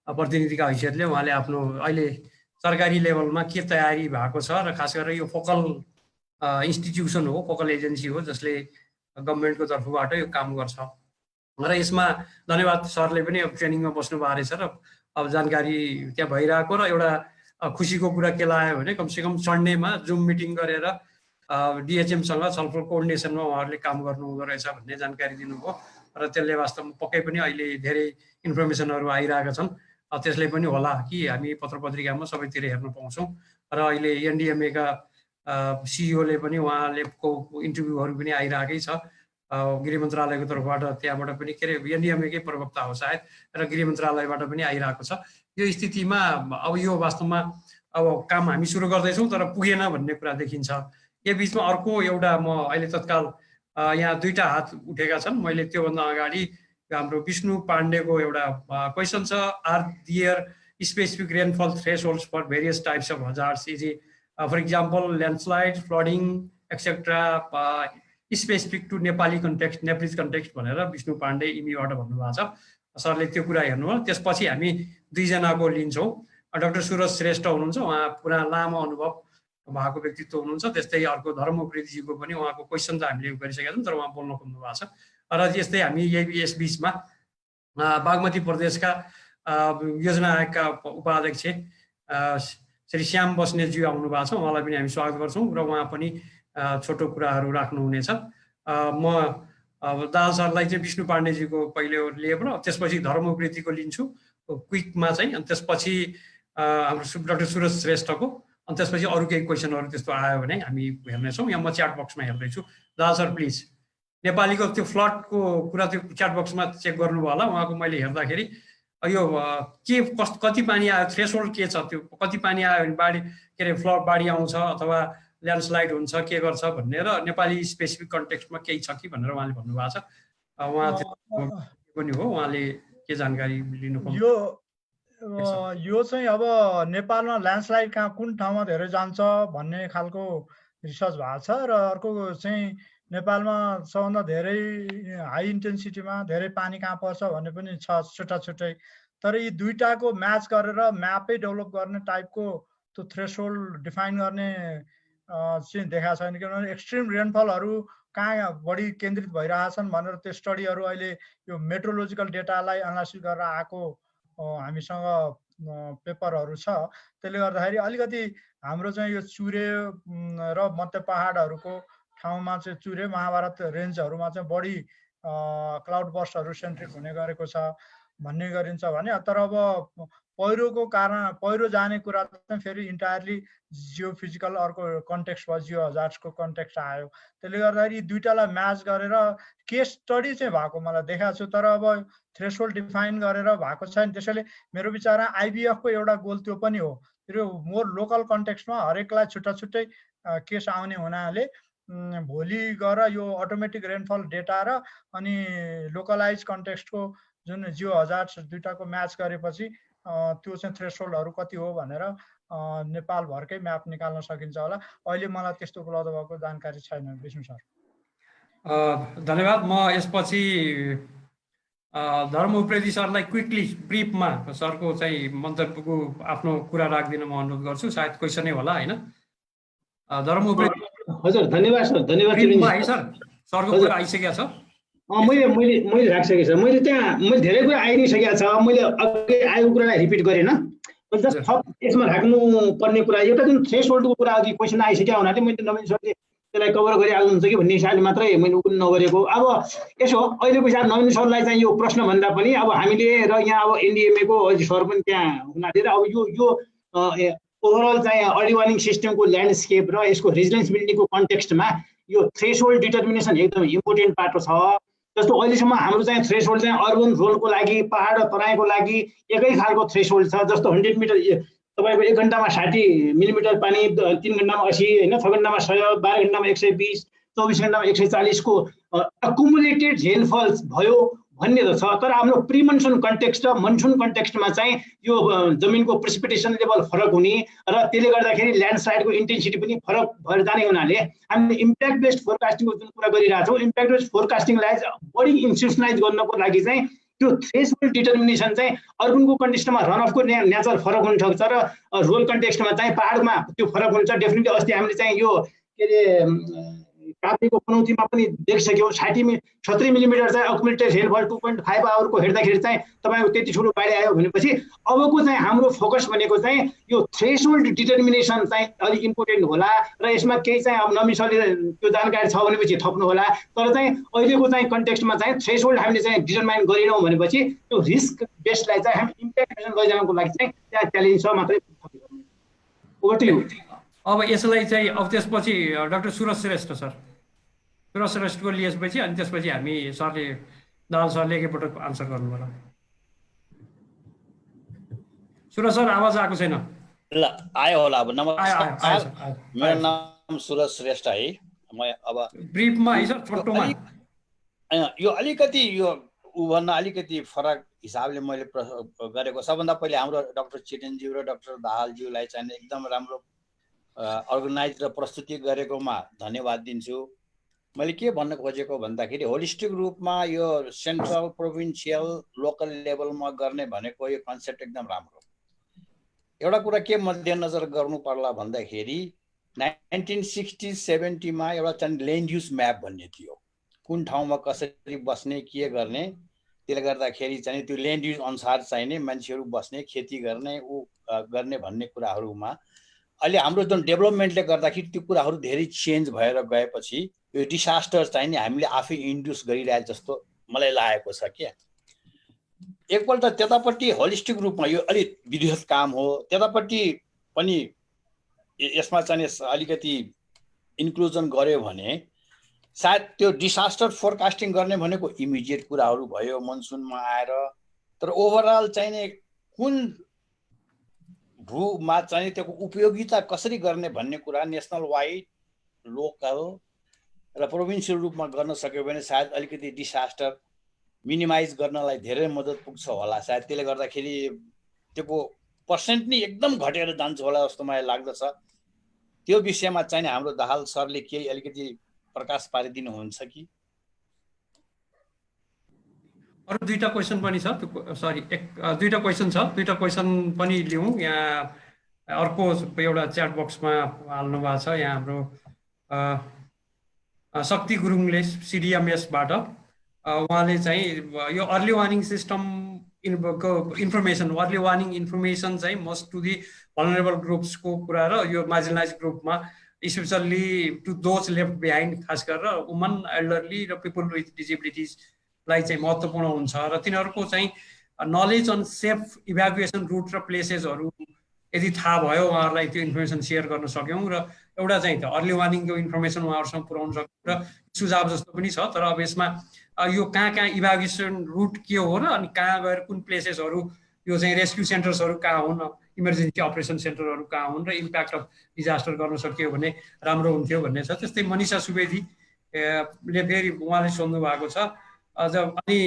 प्रतिनिधिका हैसियतले उहाँले आफ्नो अहिले सरकारी लेभलमा के तयारी भएको छ र खास गरेर यो फोकल इन्स्टिट्युसन हो फोकल एजेन्सी हो जसले गभर्मेन्टको तर्फबाट यो काम गर्छ र यसमा धन्यवाद सरले पनि अब ट्रेनिङमा बस्नु भएको रहेछ र अब जानकारी त्यहाँ भइरहेको र एउटा खुसीको कुरा के लाग्यो भने कमसेकम सन्डेमा जुम मिटिङ गरेर डिएचएमसँग छलफल कोअर्डिनेसनमा उहाँहरूले काम गर्नु हुँदो रहेछ भन्ने जानकारी दिनुभयो र त्यसले वास्तवमा पक्कै पनि अहिले धेरै इन्फर्मेसनहरू आइरहेका छन् त्यसले पनि होला कि हामी पत्र पत्रिकामा सबैतिर हेर्न पाउँछौँ र अहिले एनडीएमएका सिइओले पनि उहाँले को इन्टरभ्यूहरू पनि आइरहेकै छ गृह मन्त्रालयको तर्फबाट त्यहाँबाट पनि के अरे एनडीएमएकै प्रवक्ता हो सायद र गृह मन्त्रालयबाट पनि आइरहेको छ यो स्थितिमा अब यो वास्तवमा अब काम हामी सुरु गर्दैछौँ तर पुगेन भन्ने कुरा देखिन्छ यो बिचमा अर्को एउटा म अहिले तत्काल यहाँ दुईटा हात उठेका छन् मैले त्योभन्दा अगाडि हाम्रो विष्णु पाण्डेको एउटा क्वेसन छ are there specific rainfall thresholds for various types of hazards is for example landslide flooding etcetera specific to Nepali context Nepalese context भनेर विष्णु पाण्डे इमीबाट भन्नुभएको छ सरले त्यो कुरा हेर्नु हो त्यसपछि हामी दुईजनाको लिन्छौँ डाक्टर सुरज श्रेष्ठ हुनुहुन्छ उहाँ पुरा लामो अनुभव भएको व्यक्तित्व हुनुहुन्छ त्यस्तै अर्को धर्मप्रीतिजीको पनि उहाँको क्वेसन त हामीले गरिसकेका छौँ तर उहाँ बोल्न खोज्नु भएको छ र यस्तै हामी यस बिचमा बागमती प्रदेशका योजना आयोगका उपाध्यक्ष श्री श्याम बस्नेतज्यू आउनु भएको छ उहाँलाई पनि हामी स्वागत गर्छौँ र उहाँ पनि छोटो कुराहरू राख्नुहुनेछ म दाहाल सरलाई चाहिँ विष्णु पाण्डेजीको पहिले लिएर त्यसपछि धर्मप्रीतिको लिन्छु क्विकमा चाहिँ अनि त्यसपछि हाम्रो डाक्टर सुरज श्रेष्ठको अनि त्यसपछि अरू केही क्वेसनहरू त्यस्तो आयो भने हामी हेर्नेछौँ यहाँ म च्याट बक्समा हेर्दैछु दाहाल सर प्लिज नेपालीको त्यो फ्लडको कुरा त्यो च्याट बक्समा चेक गर्नुभयो होला उहाँको मैले हेर्दाखेरि यो के कति पानी आयो थ्रेसहोल्ड के छ त्यो कति पानी आयो भने बाढी के अरे फ्लड बाढी आउँछ अथवा ल्यान्डस्लाइड हुन्छ के गर्छ भन्ने र नेपाली स्पेसिफिक कन्टेक्स्टमा केही छ कि भनेर उहाँले भन्नुभएको छ उहाँ पनि हो उहाँले के जानकारी लिनु यो चाहिँ अब नेपालमा ल्यान्डस्लाइड कहाँ कुन ठाउँमा धेरै जान्छ भन्ने खालको रिसर्च भएको छ र अर्को चाहिँ नेपालमा सबभन्दा धेरै हाई इन्टेन्सिटीमा धेरै पानी कहाँ पर्छ भन्ने पनि छ छुट्टा छुट्टै तर यी दुईटाको म्याच गरेर म्यापै डेभलप गर्ने टाइपको त्यो थ्रेसहोल्ड डिफाइन गर्ने चाहिँ देखाएको छैन किनभने एक्सट्रिम रेनफलहरू कहाँ बढी केन्द्रित भइरहेछन् भनेर त्यो स्टडीहरू अहिले यो मेट्रोलोजिकल डेटालाई एनालाइसिस गरेर आएको हामीसँग पेपरहरू छ त्यसले गर्दाखेरि अलिकति हाम्रो चाहिँ यो चुरे र मध्य पहाडहरूको ठाउँमा चाहिँ चुरे महाभारत रेन्जहरूमा चाहिँ बढी क्लाउड बर्स्टहरू सेन्ट्रिक हुने गरेको छ भन्ने गरिन्छ भने तर अब पहिरोको कारण पहिरो जाने कुरा चाहिँ फेरि इन्टायरली जियो फिजिकल अर्को कन्टेक्स्ट भयो जियो हजार्ड्सको कन्टेक्स्ट आयो त्यसले गर्दाखेरि दुईटालाई म्याच गरेर केस स्टडी चाहिँ भएको मलाई देखाएको छु तर अब थ्रेसहोल्ड डिफाइन गरेर भएको छैन त्यसैले मेरो विचारमा आइबिएफको एउटा गोल त्यो पनि हो त्यो मोर लोकल कन्टेक्स्टमा हरेकलाई छुट्टा छुट्टै केस आउने हुनाले भोलि गएर यो अटोमेटिक रेनफल डेटा र अनि लोकलाइज कन्टेक्स्टको जुन जियो हजार्ड्स दुईटाको म्याच गरेपछि त्यो चाहिँ थ्रेसहोल्डहरू कति हो भनेर नेपालभरकै म्याप निकाल्न सकिन्छ होला अहिले मलाई त्यस्तो उपलब्ध भएको जानकारी छैन विष्णु सर धन्यवाद म यसपछि धर्म उप्रेती सरलाई क्विकली ब्रिफमा सरको चाहिँ मन्तव्यको आफ्नो कुरा राख्दिन म अनुरोध गर्छु सायद क्वेसनै होला हैन धर्म उप्रेती हजुर धन्यवाद सर धन्यवाद है सर सरको कुरा आइसकेको छ मैले राखिसकेँ सर मैले धेरै कुरा आइ नै सकेको छ मैले अघि आएको कुरालाई रिपिट गरेन जस्ट थप यसमा राख्नु पर्ने कुरा एउटा जुन थ्रेसहोल्डको कुरा अघि क्वेसन आइसक्यो हुनाले मैले नवीन सरले त्यसलाई कभर गरिहाल्नुहुन्छ कि भन्ने हिसाबले मात्रै मैले उन नगरेको अब यसो अहिलेको हिसाब नवीन सरलाई चाहिँ यो प्रश्न भन्दा पनि अब हामीले र यहाँ अब एनडिएमएको सर पनि त्यहाँ हुनाले अब यो ओभरअल चाहिँ अर्ली वार्निङ सिस्टमको ल्यान्डस्केप र यसको रेजिडेन्स बिल्डिङको कन्टेक्स्टमा यो थ्रेसहोल्ड डिटर्मिनेसन एकदम इम्पोर्टेन्ट पाटो छ जस्तो अहिलेसम्म हाम्रो चाहिँ थ्रेसहोल्ड चाहिँ अर्बन जोनको लागि पहाड र तराईको लागि एकै खालको थ्रेसहोल्ड छ जस्तो 100 मिटर तपाईँको 1 घन्टामा 60 मिलिमिटर पानी 3 घन्टामा 80 होइन 6 घन्टामा 100 12 घन्टामा 120 24 घन्टामा 140 को अकुमुलेटेड रेनफल भयो भन्ने त छ तर हाम्रो प्रिमनसुन कन्टेक्स्ट र मनसुन कन्टेक्स्टमा चाहिँ यो जमिनको प्रेसिपिटेसन लेभल फरक हुने र त्यसले गर्दाखेरि ल्यान्डस्लाइडको इन्टेन्सिटी पनि फरक भएर जाने हुनाले हामीले इम्प्याक्ट बेस्ड फोरकास्टिङको जुन कुरा गरिरहेको छौँ इम्प्याक्ट बेस्ड फोरकास्टिङलाई बढी इन्स्टिट्युसनलाइज गर्नको लागि चाहिँ त्यो थ्रेसहोल्ड डिटर्मिनेसन चाहिँ अर्बनको कन्टेक्स्टमा रनअफको नेचर फरक हुन सक्छ र रोल कन्टेक्स्टमा चाहिँ पहाडमा त्यो फरक हुन्छ डेफिनेटली अस्ति हामीले चाहिँ यो के अरे काभ्रेको पनौतीमा पनि देखिसक्यौँ 70 मिलिमिटर चाहिँ अकुमुलेटेड रेनफल 2.5 आवरको हेर्दाखेरि चाहिँ तपाईँको त्यति ठुलो बाढी आयो भनेपछि अबको चाहिँ हाम्रो फोकस भनेको चाहिँ यो थ्रेसहोल्ड डिटर्मिनेसन चाहिँ अलिक इम्पोर्टेन्ट होला र यसमा केही चाहिँ अब नवीन सरले त्यो जानकारी छ भनेपछि थप्नु होला तर चाहिँ अहिलेको चाहिँ कन्टेक्स्टमा चाहिँ थ्रेसहोल्ड हामीले चाहिँ डिटर्माइन गरेनौँ भनेपछि त्यो रिस्क बेस्डलाई चाहिँ हामी इम्प्याक्ट मेजर गरिजानको लागि चाहिँ त्यहाँ च्यालेन्ज छ मात्रै ओभर टु यु अब यसलाई चाहिँ अब त्यसपछि डाक्टर सुरज श्रेष्ठ सर सुरज श्रेष्ठको लिएपछि अनि त्यसपछि हामी सरले दाहाल सरले एकैपटक आन्सर गर्नु होला सुरज सर आवाज आएको छैन ल आयो होला अब नमस्कार मेरो नाम सुरज श्रेष्ठ है म अब ब्रिफमा है सर छोटोमा यो अलिकति यो उभन्दा अलिकति फरक हिसाबले मैले गरेको सबभन्दा पहिले हाम्रो डाक्टर चितनज्यू र डाक्टर दाहालज्यूलाई चाहिँ एकदम राम्रो अर्गनाइज र प्रस्तुति गरेकोमा धन्यवाद दिन्छु मैले के भन्न खोजेको भन्दाखेरि होलिस्टिक रूपमा यो सेन्ट्रल प्रोभिन्सियल लोकल लेभलमा गर्ने भनेको यो कन्सेप्ट एकदम राम्रो एउटा कुरा के मध्यनजर गर्नु पर्ला भन्दाखेरि 1960-70 मा एउटा चाहिँ ल्यान्ड युज म्याप भन्ने थियो कुन ठाउँमा कसरी बस्ने के गर्ने त्यसले गर्दाखेरि चाहिँ त्यो ल्यान्ड युज अनुसार चाहिने मान्छेहरू बस्ने खेती गर्ने गर्ने भन्ने कुराहरूमा अहिले हाम्रो जुन डेभलपमेन्टले गर्दाखेरि त्यो कुराहरू धेरै चेन्ज भएर गएपछि यो डिसास्टर चाहिँ नि हामीले आफै इन्ड्युस गरिरहेको जस्तो मलाई लागेको छ क्या एकपल्ट त्यतापट्टि होलिस्टिक रूपमा यो अलिक विधिवत काम हो त्यतापट्टि पनि यसमा चाहिँ अलिकति इन्क्लुजन गर्यो भने सायद त्यो डिसास्टर फोरकास्टिङ गर्ने भनेको इमिडिएट कुराहरू भयो मनसुनमा आएर, तर ओभरअल चाहिने कुन भूमा चाहिँ त्यसको उपयोगिता कसरी गर्ने भन्ने कुरा नेसनल वाइड, लोकल र प्रोभिन्सियल रूपमा गर्न सक्यो भने सायद अलिकति डिसास्टर मिनिमाइज गर्नलाई धेरै मद्दत पुग्छ होला। सायद त्यसले गर्दाखेरि त्यसको पर्सेन्ट नै एकदम घटेर जान्छ होला जस्तो मलाई लाग्दछ। त्यो विषयमा चाहिँ हाम्रो दाहाल सरले केही अलिकति प्रकाश पारिदिनुहुन्छ कि? अरू दुईटा क्वेसन पनि छ, सरी दुईटा क्वेसन छ, दुईटा क्वेसन पनि लिउँ। यहाँ अर्को एउटा च्याट बक्समा हाल्नु भएको छ, यहाँ हाम्रो शक्ति गुरुङले सिडिएमएसबाट उहाँले चाहिँ यो early warning system information, early warning information चाहिँ मस्ट टु दि भलनरेबल ग्रुप्सको कुरा र यो मार्जिनलाइज ग्रुपमा specially to those left behind, खास गरेर वुमन, एल्डरली र पिपल विथ डिजेबिलिटिजलाई चाहिँ महत्त्वपूर्ण हुन्छ र तिनीहरूको चाहिँ knowledge on safe evacuation route र प्लेसेसहरू यदि थाहा भयो उहाँहरूलाई त्यो इन्फर्मेसन सेयर गर्न सक्यौँ र एउटा चाहिँ त अर्ली वार्निङको इन्फर्मेसन उहाँहरूसँग पुर्याउन सक्यौँ र सुझाव जस्तो पनि छ। तर अब यसमा यो कहाँ इभ्याकुएसन रुट के हो र अनि कहाँ गएर कुन प्लेसेसहरू, यो चाहिँ रेस्क्यु सेन्टर्सहरू कहाँ हुन्, इमर्जेन्सी अपरेसन सेन्टरहरू कहाँ हुन् र इम्प्याक्ट अफ डिजास्टर गर्न सकियो भने राम्रो हुन्थ्यो भन्ने छ। त्यस्तै मनिषा सुवेदीले फेरि उहाँले सोध्नु भएको छ अझ, अनि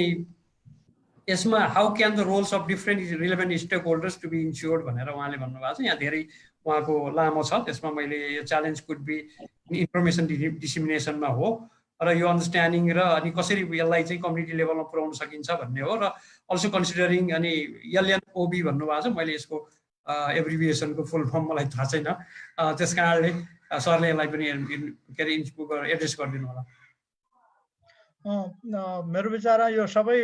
यसमा how can the roles of different relevant stakeholders to be ensured भनेर उहाँले भन्नुभएको छ। यहाँ धेरै उहाँको लामो छ, त्यसमा मैले यो च्यालेन्ज कुड बी इन्फर्मेसन डिसिमिनेसनमा हो र यो अन्डरस्ट्यान्डिङ र अनि कसरी यसलाई चाहिँ कम्युनिटी लेभलमा पुर्याउन सकिन्छ भन्ने हो। र अल्सो कन्सिडरिङ, अनि एलएनओबी भन्नुभएको छ, मैले यसको एब्रिभिएसनको फुल फर्म मलाई थाहा छैन, त्यस कारणले सरले यसलाई पनि के अरे एड्रेस गरिदिनु होला। मेरो विचारमा यो सबै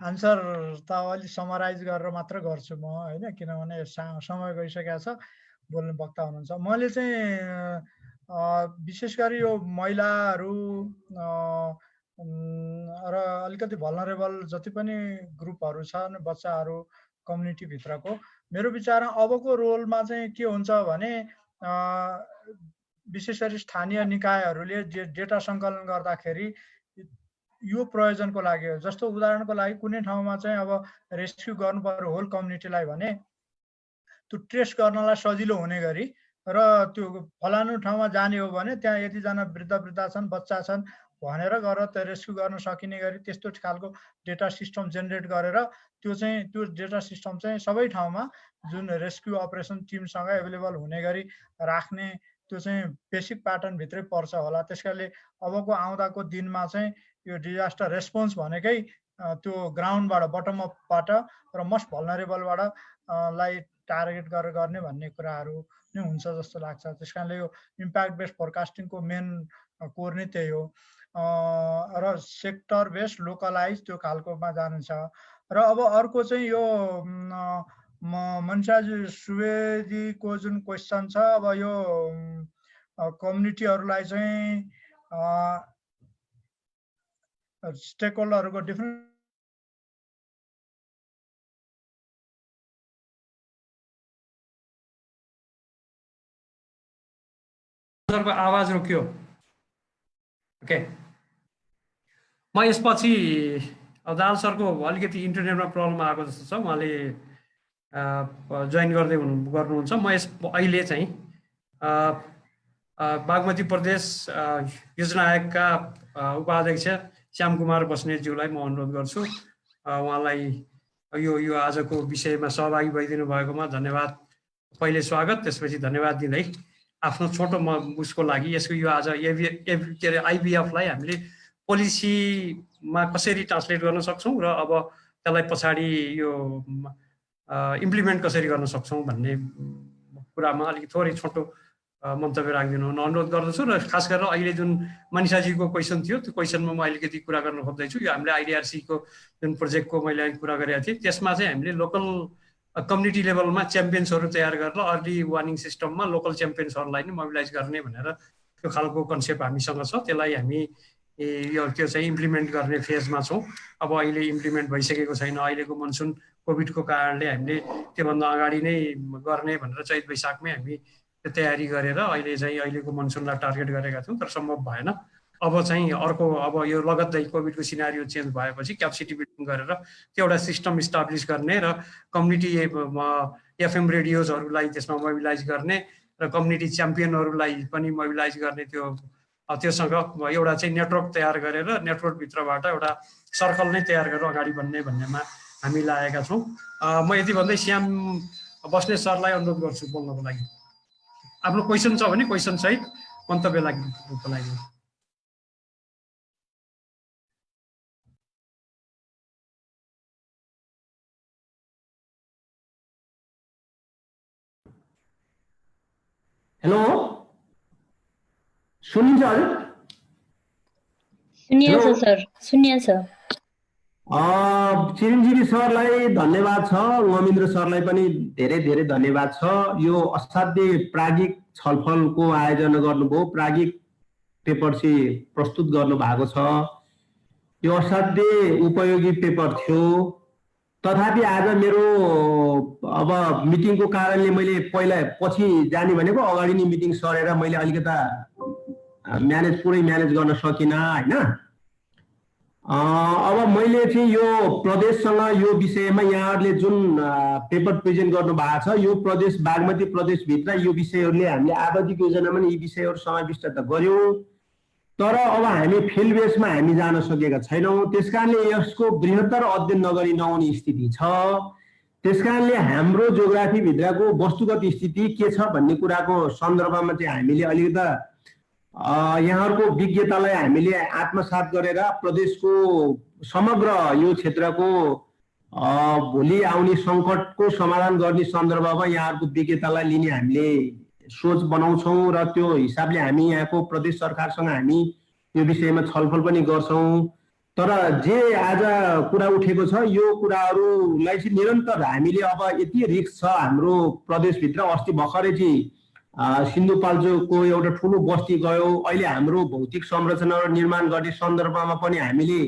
आन्सर त अलि समराइज गरेर मात्र गर्छु म, होइन, किनभने समय गइसकेको छ, बोल्ने वक्ता हुनुहुन्छ। मैले चाहिँ विशेष गरी यो महिलाहरू र अलिकति भलनरेबल जति पनि ग्रुपहरू छन्, बच्चाहरू कम्युनिटीभित्रको, मेरो विचारमा अबको रोलमा चाहिँ के हुन्छ भने विशेष गरी स्थानीय निकायहरूले डेटा सङ्कलन गर्दाखेरि यो प्रयोजनको लागि हो। जस्तो उदाहरणको लागि कुनै ठाउँमा चाहिँ अब रेस्क्यु गर्नु पर्यो होल कम्युनिटीलाई भने त्यो ट्रेस गर्नलाई सजिलो हुने गरी र त्यो फलानु ठाउँमा जाने हो भने त्यहाँ यतिजना वृद्ध छन्, बच्चा छन् भनेर गरेर त्यो रेस्क्यु गर्न सकिने गरी त्यस्तो खालको डेटा सिस्टम जेनेरेट गरेर त्यो डेटा सिस्टम चाहिँ सबै ठाउँमा जुन रेस्क्यु अपरेसन टिमसँग एभाइलेबल हुने गरी राख्ने, त्यो चाहिँ बेसिक प्याटर्नभित्रै पर्छ होला। त्यसकारणले अबको आउँदाको दिनमा चाहिँ यो डिजास्टर रेस्पोन्स भनेकै त्यो ग्राउन्डबाट, बटम अपबाट र मोस्ट भलनरेबलबाट लाई टार्गेट गरेर गर्ने भन्ने कुराहरू नै हुन्छ जस्तो लाग्छ। त्यस कारणले यो इम्प्याक्ट बेस्ड फोरकास्टिङको मेन कोर नै त्यही हो र सेक्टर बेस्ड लोकलाइज त्यो खालकोमा जान्छ। र अब अर्को चाहिँ यो मनिषा सुवेदीको जुन क्वेसन छ, अब यो कम्युनिटीहरूलाई चाहिँ स्टेक होल्डरहरूको डिफ्रेन्ट आवाज रोक्यो। ओके, म यसपछि दाहाल सरको अलिकति इन्टरनेटमा प्रब्लम आएको जस्तो छ, उहाँले जोइन गर्नुहुन्छ। म अहिले चाहिँ बागमती प्रदेश योजना आयोगका उपाध्यक्ष श्याम कुमार बस्नेतज्यूलाई म अनुरोध गर्छु, उहाँलाई यो आजको विषयमा सहभागी भइदिनु भएकोमा धन्यवाद, पहिले स्वागत, त्यसपछि धन्यवाद दिँदै आफ्नो छोटो उसको लागि यसको यो आज के अरे आइबिएफलाई हामीले पोलिसीमा कसरी ट्रान्सलेट गर्न सक्छौँ र अब त्यसलाई पछाडि यो इम्प्लिमेन्ट कसरी गर्न सक्छौँ भन्ने कुरामा अलिक थोरै छोटो मन्तव्य राखिदिनु अनुरोध गर्दछु। र खास गरेर अहिले जुन मनिषाजीको क्वेसन थियो, त्यो क्वेसनमा म अलिकति कुरा गर्न खोज्दैछु। यो हामीले आइडिआरसीको जुन प्रोजेक्टको मैले कुरा गरेको थिएँ, त्यसमा चाहिँ हामीले लोकल कम्युनिटी लेभलमा च्याम्पियन्सहरू तयार गरेर अर्ली वार्निङ सिस्टममा लोकल च्याम्पियन्सहरूलाई नै मोबिलाइज गर्ने भनेर त्यो खालको कन्सेप्ट हामीसँग छ। त्यसलाई हामी त्यो चाहिँ इम्प्लिमेन्ट गर्ने फेजमा छौँ। अब अहिले इम्प्लिमेन्ट भइसकेको छैन, अहिलेको मनसुन कोभिडको कारणले हामीले त्योभन्दा अगाडि नै गर्ने भनेर चैत वैशाखमै हामी त्यो तयारी गरेर अहिले चाहिँ अहिलेको मनसुनलाई टार्गेट गरेका थियौँ, तर सम्भव भएन। अब चाहिँ अर्को अब यो लगत्तै कोभिडको सिनारियो चेन्ज भएपछि क्यापेसिटी बिल्डिङ गरेर त्यो एउटा सिस्टम इस्टाब्लिस गर्ने र कम्युनिटी एफएम रेडियोजहरूलाई त्यसमा मोबिलाइज गर्ने र कम्युनिटी च्याम्पियनहरूलाई पनि मोबिलाइज गर्ने त्योसँग एउटा चाहिँ नेटवर्क तयार गरेर नेटवर्कभित्रबाट एउटा सर्कल नै तयार गरेर अगाडि बढ्ने भन्नेमा हामी लागेका छौँ। म यति भन्दै श्याम बस्नेत सरलाई अनुरोध गर्छु बोल्नको लागि। आफ्नो क्वेसन छ भने क्वेसन सहित मन्तव्य लाग्नुको लागि। हेलो सुनिन्छ हजुर? सुनिन्छ सर, सुनिन्छ। चिरञ्जीवी सरलाई धन्यवाद छ, महेन्द्र सरलाई पनि धेरै धेरै धन्यवाद छ। यो असाध्यै प्राज्ञिक छलफलको आयोजना गर्नुभयो, प्राज्ञिक पेपर चाहिँ प्रस्तुत गर्नु भएको छ। यो असाध्यै उपयोगी पेपर थियो। तथापि आज मेरो अब मिटिङको कारणले मैले पहिला पछि जाने भनेको अगाडि नै मिटिङ सरेर मैले अलिकता पुरै म्यानेज गर्न सकिनँ होइन। अब मैले चाहिँ यो प्रदेशसँग यो विषयमा यहाँहरूले जुन पेपर प्रेजेन्ट गर्नु भएको छ, यो प्रदेश बागमती प्रदेशभित्र यो विषयहरूले हामीले आवादिक योजनामा यी विषयहरू समाविष्ट त गर्यौँ, तर अब हामी फिल्ड बेसमा हामी जान सकेका छैनौँ। त्यसकारणले यसको बृहत्तर अध्ययन नगरी नहुने स्थिति छ। त्यसकारणले हाम्रो जोग्राफीभित्रको वस्तुगत स्थिति के छ भन्ने कुराको सन्दर्भमा चाहिँ हामीले अलिकता यहाँहरूको विज्ञतालाई हामीले आत्मसात गरेर प्रदेशको समग्र यो क्षेत्रको भोलि आउने सङ्कटको समाधान गर्ने सन्दर्भमा यहाँहरूको विज्ञतालाई लिने हामीले सोच बनाउँछौँ र त्यो हिसाबले हामी यहाँको प्रदेश सरकारसँग हामी यो विषयमा छलफल पनि गर्छौँ। तर जे आज कुरा उठेको छ यो कुराहरूलाई चाहिँ निरन्तर हामीले अब यति रिस्क छ हाम्रो प्रदेशभित्र। अस्ति भर्खरै चाहिँ सिन्धुपाल्चोकको एउटा ठुलो बस्ती गयो। अहिले हाम्रो भौतिक संरचना निर्माण गर्ने सन्दर्भमा पनि हामीले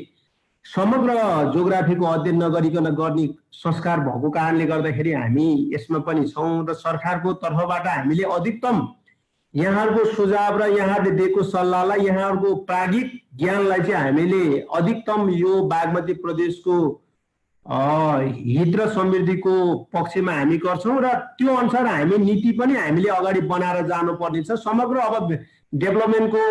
समग्र जोग्राफीको अध्ययन नगरिकन गर्ने संस्कार भएको कारणले गर्दाखेरि हामी यसमा पनि छौँ र सरकारको तर्फबाट हामीले अधिकतम यहाँहरूको सुझाव र यहाँहरूले दिएको सल्लाहलाई यहाँहरूको प्राज्ञिक ज्ञानलाई चाहिँ हामीले अधिकतम यो बागमती प्रदेशको हित र समृद्धिको पक्षमा हामी गर्छौँ र त्यो अनुसार हामी नीति पनि हामीले अगाडि बनाएर जानुपर्ने छ। समग्र अब डेभलपमेन्टको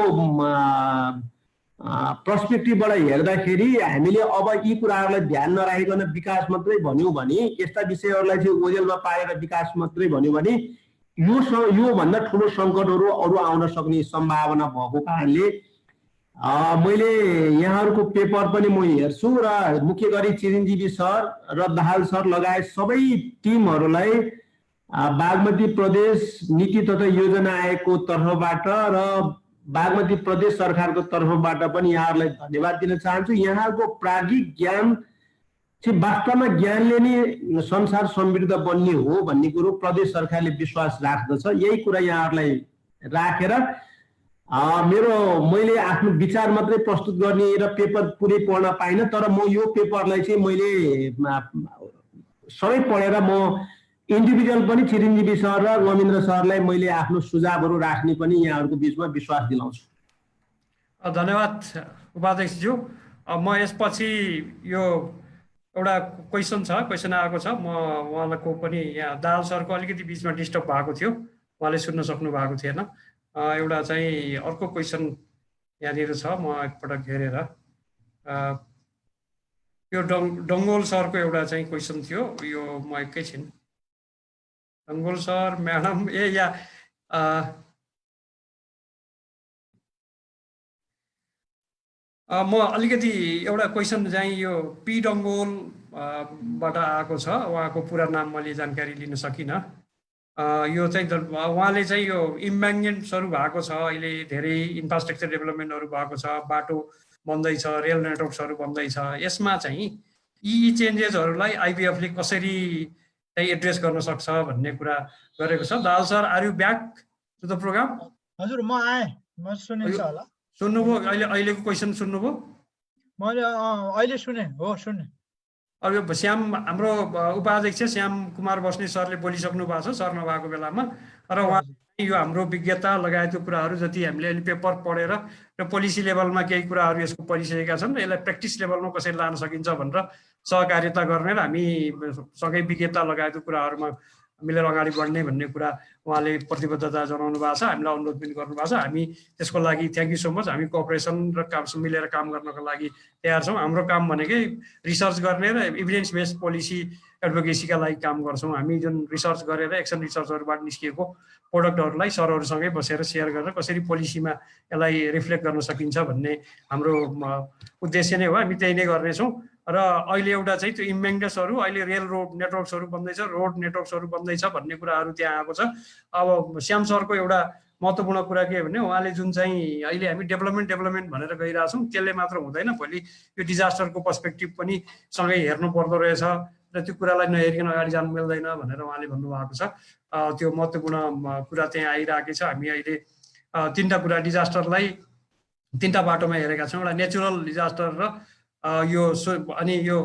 पर्सपेक्टिभबाट हेर्दाखेरि हामीले अब यी कुराहरूलाई ध्यान नराखिकन विकास मात्रै भन्यौँ भने, यस्ता विषयहरूलाई चाहिँ ओझेलमा पारेर विकास मात्रै भन्यो भने यो भन्दा ठुलो सङ्कटहरू अरू आउन सक्ने सम्भावना भएको कारणले मैले यहाँहरूको पेपर पनि म हेर्छु र मुख्य गरी चिरञ्जीवी सर र दाहाल सर लगायत सबै टिमहरूलाई बागमती प्रदेश नीति तथा योजना आयोगको तर्फबाट र बागमती प्रदेश सरकारको तर्फबाट पनि यहाँहरूलाई धन्यवाद दिन चाहन्छु। यहाँहरूको प्राज्ञिक ज्ञान चाहिँ वास्तवमा ज्ञानले नै संसार समृद्ध बन्ने हो भन्ने कुरो प्रदेश सरकारले विश्वास राख्दछ। यही कुरा यहाँहरूलाई राखेर मैले आफ्नो विचार मात्रै प्रस्तुत गर्ने र पेपर पुरै पढ्न पाइनँ, तर म यो पेपरलाई चाहिँ मैले सबै पढेर म इन्डिभिजुअल पनि चिरञ्जीवी सर र महेन्द्र सरलाई मैले आफ्नो सुझावहरू राख्ने पनि यहाँहरूको बिचमा विश्वास दिलाउँछु। धन्यवाद उपाध्यक्षज्यू। म यसपछि यो एउटा क्वेसन आएको छ, म उहाँको पनि यहाँ दाहाल सरको अलिकति बिचमा डिस्टर्ब भएको थियो, उहाँले सुन्न सक्नु भएको थिएन। एउटा चाहिँ अर्को क्वेसन यहाँनिर छ, म एकपटक हेरेर यो डङ्गोल सरको एउटा चाहिँ क्वेसन थियो। यो म एकैछिन डङ्गोल सर म्याडम म अलिकति एउटा क्वेसन चाहिँ यो पी डङ्गोल बाट आएको छ। उहाँको पुरा नाम मैले जानकारी लिन सकिनँ। यो चाहिँ उहाँले चाहिँ यो इम्ब्याङ्कमेन्ट्सहरू भएको छ, अहिले धेरै इन्फ्रास्ट्रक्चर डेभलपमेन्टहरू भएको छ, बाटो बन्दैछ, रेल नेटवर्क्सहरू बन्दैछ। यसमा चाहिँ यी चेन्जेसहरूलाई आइपिएफले कसरी चाहिँ एड्रेस गर्न सक्छ भन्ने कुरा गरेको छ। Dahal sir, are you back to the program? हजुर म आएँ, म सुनिन्छ होला। सुन्नुभयो? अहिलेको क्वेसन सुन्नुभयो? मैले अहिले सुने हो, सुने। अब यो श्याम हाम्रो उपाध्यक्ष श्याम कुमार बस्नेत सरले बोलिसक्नु भएको छ, सर नभएको बेलामा, र उहाँ यो हाम्रो विज्ञता लगायतको कुराहरू जति हामीले अहिले पेपर पढेर र पोलिसी लेभलमा केही कुराहरू यसको परिसकेका छन्, यसलाई प्र्याक्टिस लेभलमा कसरी लान सकिन्छ भनेर सहकार्यता गर्ने र हामी सँगै विज्ञता लगायतको कुराहरूमा मिलेर अगाडि बढ्ने भन्ने कुरा उहाँले प्रतिबद्धता जनाउनु भएको छ, हामीलाई अनुरोध पनि गर्नुभएको छ। हामी त्यसको लागि थ्याङ्क यू सो मच। हामी कोअपरेसन र मिलेर काम गर्नको लागि तयार छौँ। हाम्रो काम भनेकै रिसर्च गर्ने र इभिडेन्स बेस्ड पोलिसी एडभोकेसीका लागि काम गर्छौँ। हामी जुन रिसर्च गरेर एक्सन रिसर्चहरूबाट निस्किएको प्रोडक्टहरूलाई सरहरूसँगै बसेर सेयर गरेर कसरी पोलिसीमा यसलाई रिफ्लेक्ट गर्न सकिन्छ भन्ने हाम्रो उद्देश्य नै हो। हामी त्यही नै गर्नेछौँ। र अहिले एउटा चाहिँ त्यो इम्बेङ्गसहरू अहिले रेल रोड नेटवर्क्सहरू बन्दैछ, रोड नेटवर्क्सहरू बन्दैछ भन्ने कुराहरू त्यहाँ आएको छ। अब श्याम सरको एउटा महत्त्वपूर्ण कुरा के हो भने उहाँले जुन चाहिँ अहिले हामी डेभलपमेन्ट भनेर गइरहेछौँ त्यसले मात्र हुँदैन, भोलि यो डिजास्टरको पर्सपेक्टिभ पनि सँगै हेर्नु पर्दो रहेछ र त्यो कुरालाई नहेरिकन अगाडि जानु मिल्दैन भनेर उहाँले भन्नुभएको छ। त्यो महत्त्वपूर्ण कुरा त्यहाँ आइरहेकै छ। हामी अहिले तिनवटा कुरा डिजास्टरलाई तिनवटा बाटोमा हेरेका छौँ। एउटा नेचुरल डिजास्टर र यो अनि यो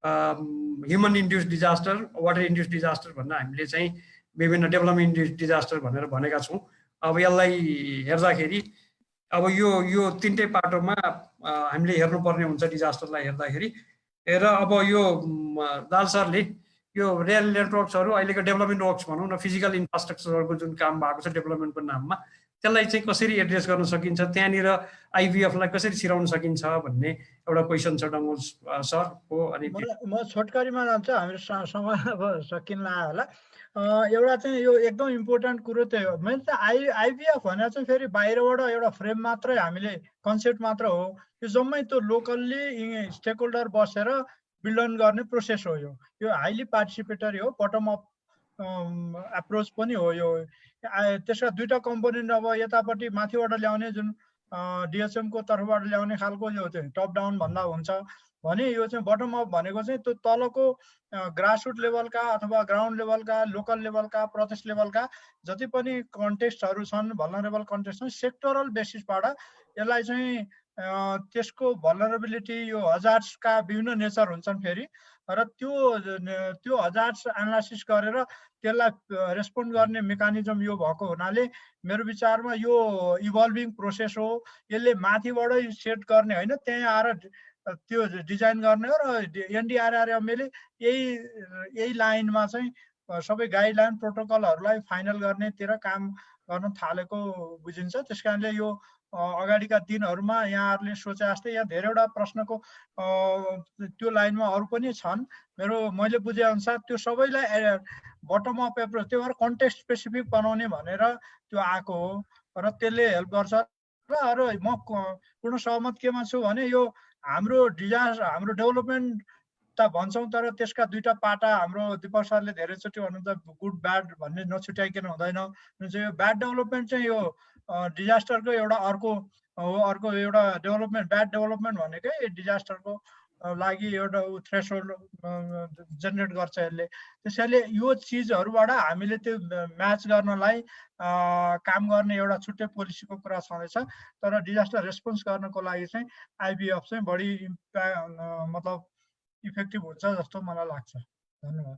human induce disaster, water induce disaster भनेर हामीले चाहिँ विभिन्न डेभलपमेन्ट डिजास्टर भनेर भनेका छौँ। अब यसलाई हेर्दाखेरि अब यो तिनटै बाटोमा हामीले हेर्नुपर्ने हुन्छ डिजास्टरलाई हेर्दाखेरि। र अब यो दाल सरले यो रेल नेटवर्क्सहरू अहिलेको डेभलपमेन्ट वर्क्स भनौँ न, फिजिकल इन्फ्रास्ट्रक्चरको जुन काम भएको छ डेभलपमेन्टको नाममा, त्यसलाई चाहिँ कसरी एड्रेस गर्न सकिन्छ, त्यहाँनिर आइबिएफलाई कसरी छिराउन सकिन्छ भन्ने एउटा क्वेसन छ डङ्गोल सरको। अनि म छोटकरीमा जान्छु, हाम्रो समय अब सकिन लाग्यो होला। एउटा चाहिँ यो एकदम इम्पोर्टेन्ट कुरो त्यही हो। मैले चाहिँ आइबिएफ भनेर चाहिँ फेरि बाहिरबाट एउटा फ्रेम मात्रै, हामीले कन्सेप्ट मात्र हो। यो जम्मै त्यो लोकल्ली स्टेक होल्डर बसेर बिल्ड गर्ने प्रोसेस हो। यो हाइली पार्टिसिपेटरी हो, बटम अप एप्रोच पनि हो। यो त्यसका दुईटा कम्पोनेन्ट, अब यतापट्टि माथिबाट ल्याउने जुन डिएचएम को तर्फबाट ल्याउने खालको यो चाहिँ टप डाउन भन्दा हुन्छ भने, यो चाहिँ बटम अप भनेको चाहिँ त्यो तलको ग्रासरुट लेभलका अथवा ग्राउन्ड लेभलका, लोकल लेभलका, प्रदेश लेभलका जति पनि कन्टेक्स्टहरू छन्, भल्नरेबल कन्टेक्स्ट छन्, सेक्टरल बेसिसबाट यसलाई चाहिँ त्यसको भल्नरेबिलिटी, यो हजार्ड्सका विभिन्न नेचर हुन्छन् फेरि, र त्यो हजार्ड्स एनालाइसिस गरेर त्यसलाई रेस्पोन्ड गर्ने मेकानिजम यो भएको हुनाले मेरो विचारमा यो इभल्भिङ प्रोसेस हो। यसले माथिबाटै सेट गर्ने होइन, त्यहाँ आएर त्यो डिजाइन गर्ने हो। र एनडिआरआरएमएले यही लाइनमा चाहिँ सबै गाइडलाइन प्रोटोकलहरूलाई फाइनल गर्नेतिर काम गर्न थालेको बुझिन्छ। त्यस कारणले यो अगाडिका दिनहरूमा यहाँहरूले सोचे जस्तै यहाँ धेरैवटा प्रश्नको त्यो लाइनमा अरू पनि छन्। मैले बुझे अनुसार त्यो सबैलाई बटम अप एप्रोच, त्यो भएर कन्टेक्स्ट स्पेसिफिक बनाउने भनेर त्यो आएको हो र त्यसले हेल्प गर्छ। र म पूर्ण सहमत केमा छु भने यो हाम्रो डेभलपमेन्ट त भन्छौँ, तर त्यसका दुईटा पाटा हाम्रो दीपक सरले धेरैचोटि भन्नुहुन्छ, गुड ब्याड भन्ने नछुट्याइकन हुँदैन। यो ब्याड डेभलपमेन्ट चाहिँ यो डिजास्टरको एउटा अर्को एउटा डेभलपमेन्ट, ब्याड डेभलपमेन्ट भनेकै डिजास्टरको लागि एउटा थ्रेसहोल्ड जेनेरेट गर्छ यसले। त्यसैले यो चिजहरूबाट हामीले त्यो म्याच गर्नलाई काम गर्ने एउटा छुट्टै पोलिसीको कुरा छँदैछ। तर डिजास्टर रेस्पोन्स गर्नको लागि चाहिँ आइबिएफ चाहिँ बढी मतलब इफेक्टिभ हुन्छ जस्तो मलाई लाग्छ। धन्यवाद।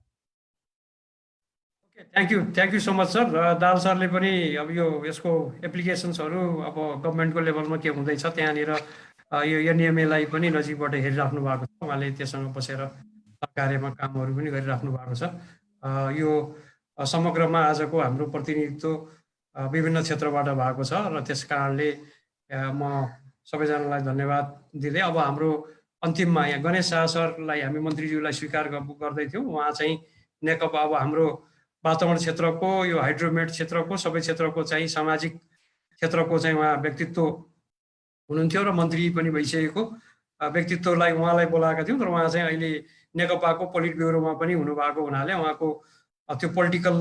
Thank you so much sir. दाल सरले पनि अब यसको एप्लिकेसन्सहरू अब गभर्मेन्टको लेभलमा के हुँदैछ त्यहाँनिर यो एनइएमएलाई पनि नजिकबाट हेरिराख्नु भएको छ। उहाँले त्योसँग बसेर कार्यमा कामहरू पनि गरिराख्नु भएको छ। यो समग्रमा आजको हाम्रो प्रतिनिधित्व विभिन्न क्षेत्रबाट भएको छ र त्यस कारणले म सबैजनालाई धन्यवाद दिँदै अब हाम्रो अन्तिममा यहाँ गणेश शाह सरलाई हामी मन्त्रीज्यूलाई स्वीकार गर्दै थियौँ। उहाँ चाहिँ नेकपा अब हाम्रो वातावरण क्षेत्रको, यो हाइड्रोमेट क्षेत्रको, सबै क्षेत्रको चाहिँ सामाजिक क्षेत्रको चाहिँ उहाँ व्यक्तित्व हुनुहुन्थ्यो र मन्त्री पनि भइसकेको व्यक्तित्वलाई उहाँलाई बोलाएका थियौँ। तर उहाँ चाहिँ अहिले नेकपाको पोलिट ब्युरोमा पनि हुनुभएको हुनाले उहाँको त्यो पोलिटिकल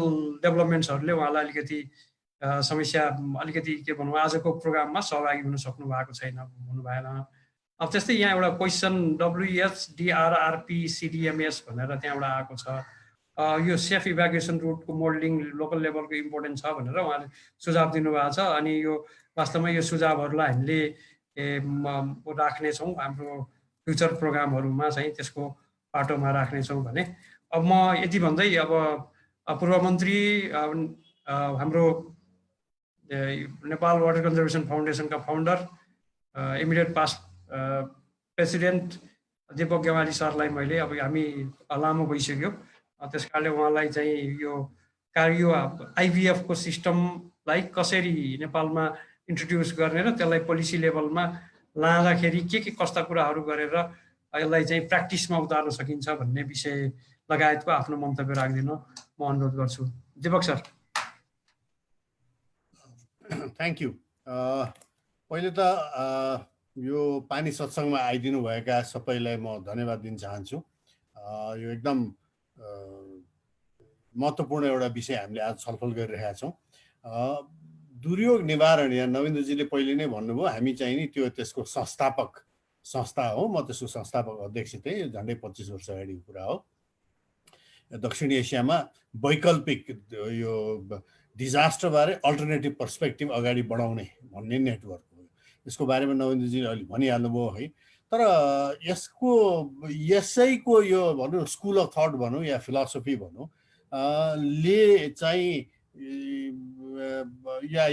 डेभलपमेन्ट्सहरूले उहाँलाई अलिकति समस्या, अलिकति के भनौँ, आजको प्रोग्राममा सहभागी हुन सक्नु भएको छैन, हुनु भएन। अब त्यस्तै यहाँ एउटा क्वेसन WHDRRPCDMS भनेर त्यहाँबाट आएको छ। यो सेफ इभ्याकुएसन रुटको मोल्डिङ लोकल लेभलको इम्पोर्टेन्ट छ भनेर उहाँले सुझाव दिनुभएको छ। अनि यो वास्तवमा यो सुझावहरूलाई हामीले राख्नेछौँ हाम्रो फ्युचर प्रोग्रामहरूमा चाहिँ त्यसको पाटोमा राख्नेछौँ भने। अब म यति भन्दै अब पूर्व मन्त्री हाम्रो नेपाल वाटर कन्जर्भेसन फाउन्डेसनका founder immediate past president Deepak Gewali सरलाई मैले अब हामी लामो भइसक्यो त्यस कारणले उहाँलाई चाहिँ यो आइभीएफको सिस्टमलाई कसरी नेपालमा इन्ट्रोड्युस गर्ने र त्यसलाई पोलिसी लेभलमा लाँदाखेरि के कस्ता कुराहरू गरेर यसलाई चाहिँ प्र्याक्टिसमा उतार्न सकिन्छ भन्ने विषय लगायतको आफ्नो मन्तव्य राख्दिन म अनुरोध गर्छु। दीपक सर। Thank you. पहिले त यो पानी सत्सङ्गमा आइदिनु भएका सबैलाई म धन्यवाद दिन चाहन्छु। यो एकदम महत्त्वपूर्ण एउटा विषय हामीले आज छलफल गरिरहेका छौँ। दुर्योग निवारण यहाँ नवीन्द्रजीले पहिले नै भन्नुभयो, हामी चाहिँ नि त्यसको संस्था हो। म त्यसको संस्थापक अध्यक्ष थिएँ, झन्डै 25 वर्ष अगाडिको कुरा हो। दक्षिण एसियामा वैकल्पिक यो डिजास्टरबारे अल्टरनेटिभ पर्सपेक्टिभ अगाडि बढाउने भन्ने नेटवर्क हो। यसको बारेमा नवीन्द्रजीले अहिले भनिहाल्नुभयो है। तर यसैको यो भनौँ स्कुल अफ थट भनौँ या फिलोसफी भनौँ ले चाहिँ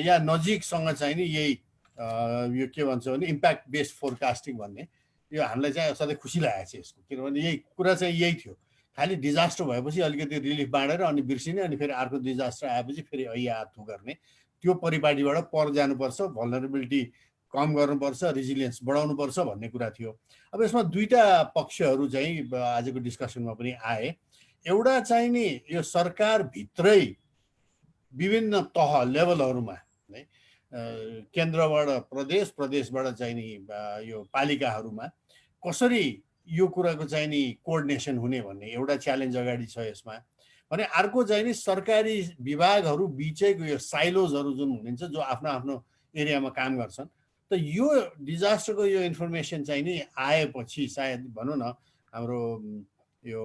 या नजिकसँग चाहिँ नि यही यो के भन्छ भने इम्प्याक्ट बेस्ड फोरकास्टिङ भन्ने यो हामीलाई चाहिँ सधैँ खुसी लागेको छ यसको। किनभने यही कुरा चाहिँ यही थियो, खालि डिजास्टर भएपछि अलिकति रिलिफ बाँडेर अनि बिर्सिने, अनि फेरि अर्को डिजास्टर आएपछि फेरि हात गर्ने, त्यो परिपाटीबाट पर जानुपर्छ, भल्नरेबिलिटी कम गर्नुपर्छ, रेजिलियन्स बढाउनुपर्छ भन्ने कुरा थियो। अब यसमा दुईटा पक्षहरू चाहिँ आजको डिस्कसनमा पनि आए। एउटा चाहिँ नि यो सरकारभित्रै विभिन्न तह लेभलहरूमा है, केन्द्रबाट प्रदेश, प्रदेशबाट चाहिँ नि यो पालिकाहरूमा कसरी यो कुराको चाहिँ नि कोअर्डिनेसन हुने भन्ने एउटा च्यालेन्ज अगाडि छ यसमा। भने अर्को चाहिँ नि सरकारी विभागहरू बिचैको यो साइलोजहरू जुन हुनुहुन्छ, जो आफ्नो आफ्नो एरियामा काम गर्छन्, त यो डिजास्टरको यो इन्फर्मेसन चाहिँ नि आएपछि सायद भनौँ न हाम्रो यो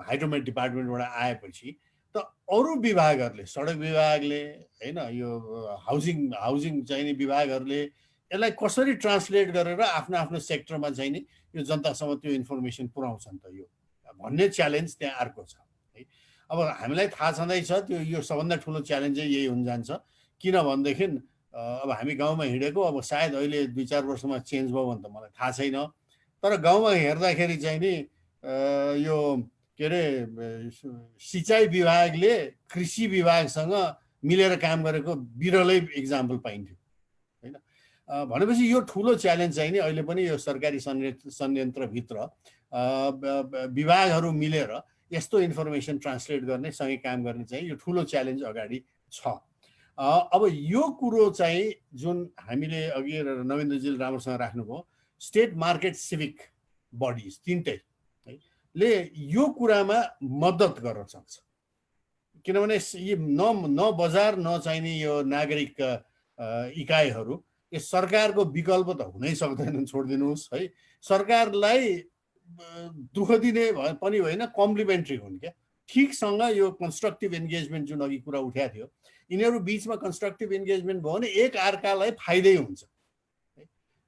हाइड्रोमेट डिपार्टमेन्टबाट आएपछि त अरू विभागहरूले, सडक विभागले होइन, यो हाउसिङ चाहिँ नि विभागहरूले यसलाई कसरी ट्रान्सलेट गरेर आफ्नो आफ्नो सेक्टरमा चाहिँ नि यो जनतासम्म त्यो इन्फर्मेसन पुर्याउँछन् त यो भन्ने च्यालेन्ज त्यहाँ अर्को छ है। अब हामीलाई थाहा छँदैछ त्यो यो सबभन्दा ठुलो च्यालेन्ज चाहिँ यही हुन जान्छ। किन भनेदेखि अब हामी गाउँमा हिँडेको, अब सायद अहिले 2-4 वर्षमा चेन्ज भयो भने त मलाई थाहा छैन, तर गाउँमा हेर्दाखेरि चाहिँ नि यो के अरे सिँचाइ विभागले कृषि विभागसँग मिलेर काम गरेको बिरलै इक्जाम्पल पाइन्थ्यो होइन। भनेपछि यो ठुलो च्यालेन्ज चाहिँ नि अहिले पनि यो सरकारी संयन्त्रभित्र विभागहरू मिलेर यस्तो इन्फर्मेसन ट्रान्सलेट गर्ने, सँगै काम गर्ने चाहिँ यो ठुलो च्यालेन्ज अगाडि छ। अब यो कुरो चाहिँ जुन हामीले अघि नवीन्द्रजीले राम्रोसँग राख्नुभयो, स्टेट मार्केट सिभिक बडिज तिनटै ले यो कुरामा मद्दत गर्न सक्छ। किनभने न बजार न चाहिने यो नागरिक इकाइहरू यो सरकारको विकल्प त हुनै सक्दैनन्, छोडिदिनुहोस् है। सरकारलाई दुःख दिने पनि होइन, कम्प्लिमेन्ट्री हुन् क्या। ठिकसँग यो कन्स्ट्रक्टिभ इन्गेजमेन्ट जुन अघि कुरा उठाएको थियो, यिनीहरू बिचमा कन्स्ट्रक्टिभ इन्गेजमेन्ट भयो भने एक अर्कालाई फाइदै हुन्छ।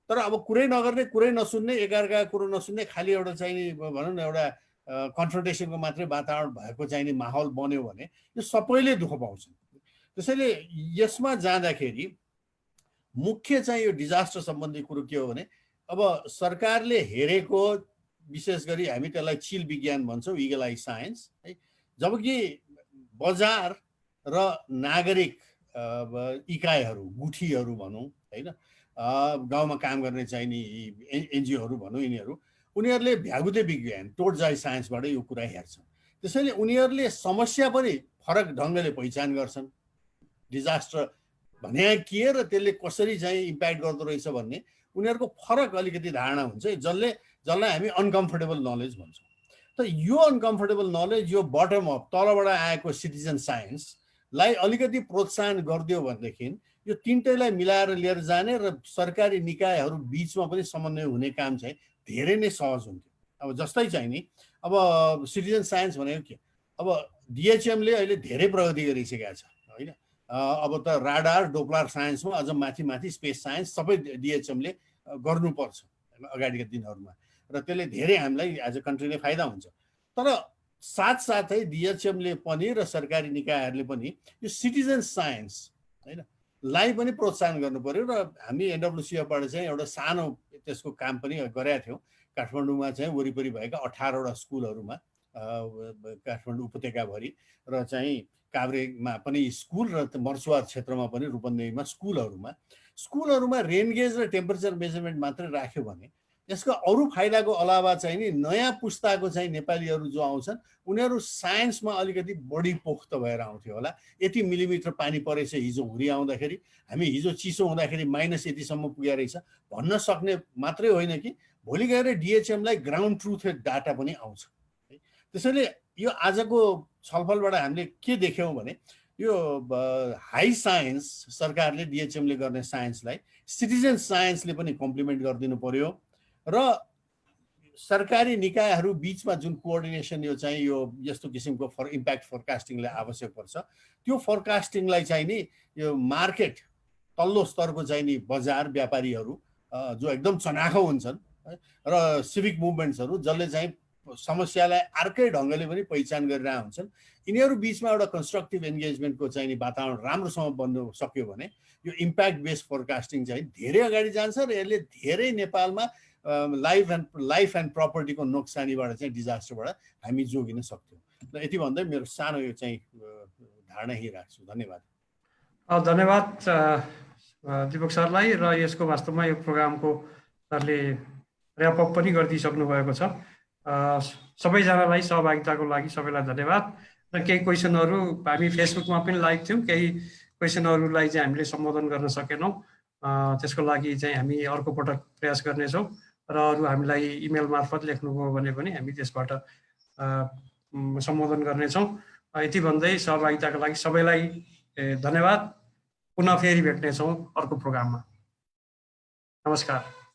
तर अब कुरै नगर्ने, कुरै नसुन्ने, एकअर्काको कुरो नसुन्ने, खालि एउटा चाहिँ भनौँ न एउटा कन्फ्रन्टेसनको मात्रै वातावरण भएको चाहिँ माहौल बन्यो भने यो सबैले दुःख पाउँछन्। त्यसैले यसमा जाँदाखेरि मुख्य चाहिँ यो डिजास्टर सम्बन्धी कुरो के हो भने अब सरकारले हेरेको विशेष गरी हामी त्यसलाई चिल विज्ञान भन्छौँ, इगलाइज साइन्स है, जबकि बजार र नागरिक इकाइहरू, गुठीहरू भनौँ होइन, गाउँमा काम गर्ने चाहिँ नि एनजिओहरू भनौँ, उनीहरूले भ्यागुते विज्ञान टोटजाई साइन्सबाट यो कुरा हेर्छन्। त्यसैले उनीहरूले समस्या पनि फरक ढङ्गले पहिचान गर्छन्। डिजास्टर भने के र त्यसले कसरी चाहिँ इम्प्याक्ट गर्दो रहेछ भन्ने उनीहरूको फरक अलिकति धारणा हुन्छ, जसलाई हामी अनकम्फर्टेबल नलेज भन्छौँ। त यो अनकम्फर्टेबल नलेज यो बटम अप तलबाट आएको सिटिजन साइन्सलाई अलिकति प्रोत्साहन गरिदियो भनेदेखि यो तिनटैलाई मिलाएर लिएर जाने र सरकारी निकायहरू बिचमा पनि समन्वय हुने काम चाहिँ धेरै नै सहज हुन्थ्यो। अब जस्तै चाहिँ नि अब सिटिजन साइन्स भनेको के, अब डिएचएमले अहिले धेरै प्रगति गरिसकेका छ होइन। अब त राडार, डोप्लर साइन्समा अझ माथि स्पेस साइन्स सबै डिएचएमले गर्नुपर्छ अगाडिका दिनहरूमा, र त्यसले धेरै हामीलाई एज अ कन्ट्रीले फाइदा हुन्छ। तर साथसाथै डिएचएमले पनि र सरकारी निकायहरूले पनि यो सिटिजन साइन्स होइन लाई पनि प्रोत्साहन गर्नु पर्यो र हामी एनडब्ल्युसीबाट चाहिँ एउटा सानो त्यसको काम पनि गरेका थियौँ। काठमाडौँमा चाहिँ वरिपरि भएका 18वटा स्कुलहरूमा काठमाडौँ उपत्यकाभरि र चाहिँ काभ्रेमा पनि स्कुल र मर्सुवा क्षेत्रमा पनि रूपन्देहीमा स्कुलहरूमा रेन गेज र टेम्परेचर मेजरमेन्ट मात्रै राख्यो भने यसको अरू फाइदाको अलावा चाहिँ नि नयाँ पुस्ताको चाहिँ नेपालीहरू जो आउँछन् उनीहरू साइन्समा अलिकति बढी पोख्त भएर आउँथ्यो होला। यति मिलिमिटर पानी परेछ हिजो हुरी आउँदाखेरि, हामी हिजो चिसो हुँदाखेरि माइनस यतिसम्म पुगेको रहेछ भन्न सक्ने मात्रै होइन कि भोलि गएर डिएचएमलाई ग्राउन्ड ट्रुथ डाटा पनि आउँछ। त्यसैले यो आजको छलफलबाट हामीले के देख्यौँ भने यो हाई साइन्स सरकारले डिएचएमले गर्ने साइन्सलाई सिटिजन साइन्सले पनि कम्प्लिमेन्ट गरिदिनु पर्यो र सरकारी निकायहरू बीचमा जुन कोअर्डिनेसन यो चाहिँ यो यस्तो किसिमको इम्प्याक्ट फोरकास्टिङलाई आवश्यक पर्छ त्यो फोरकास्टिङलाई चाहिँ नि यो मार्केट तल्लो स्तरको चाहिँ नि बजार व्यापारीहरू जो एकदम चनाखो हुन्छन् र सिभिक मुभमेन्ट्सहरू जसले चाहिँ समस्यालाई अर्कै ढङ्गले पनि पहिचान गरिरहेका हुन्छन् यिनीहरू बीचमा एउटा कन्स्ट्रक्टिभ एन्गेजमेन्टको चाहिँ नि वातावरण राम्रोसँग बन्नु सक्यो भने यो इम्प्याक्ट बेस्ड फोरकास्टिङ चाहिँ धेरै अगाडि जान्छ र यसले धेरै नेपालमा लाइफ एन्ड प्रपर्टीको नोक्सानीबाट चाहिँ डिजास्टरबाट हामी जोगिन सक्थ्यौँ। र यति भन्दै मेरो सानो यो चाहिँ धारणा यही राख्छु। धन्यवाद। धन्यवाद दीपक सरलाई र यसको वास्तवमा यो प्रोग्रामको सरले ऱ्यापअप पनि गरिदिइसक्नु भएको छ। सबैजनालाई सहभागिताको लागि सबैलाई धन्यवाद। र केही क्वेसनहरू हामी फेसबुकमा पनि लाइभ थियौँ, केही क्वेसनहरूलाई चाहिँ हामीले सम्बोधन गर्न सकेनौँ। त्यसको लागि चाहिँ हामी अर्को पटक प्रयास गर्नेछौँ र अरू हामीलाई इमेल मार्फत लेख्नुभयो भने पनि हामी त्यसबाट सम्बोधन गर्नेछौँ। यति भन्दै सहभागिताको लागि सबैलाई धन्यवाद। पुनः फेरि भेट्नेछौँ अर्को प्रोग्राममा। नमस्कार।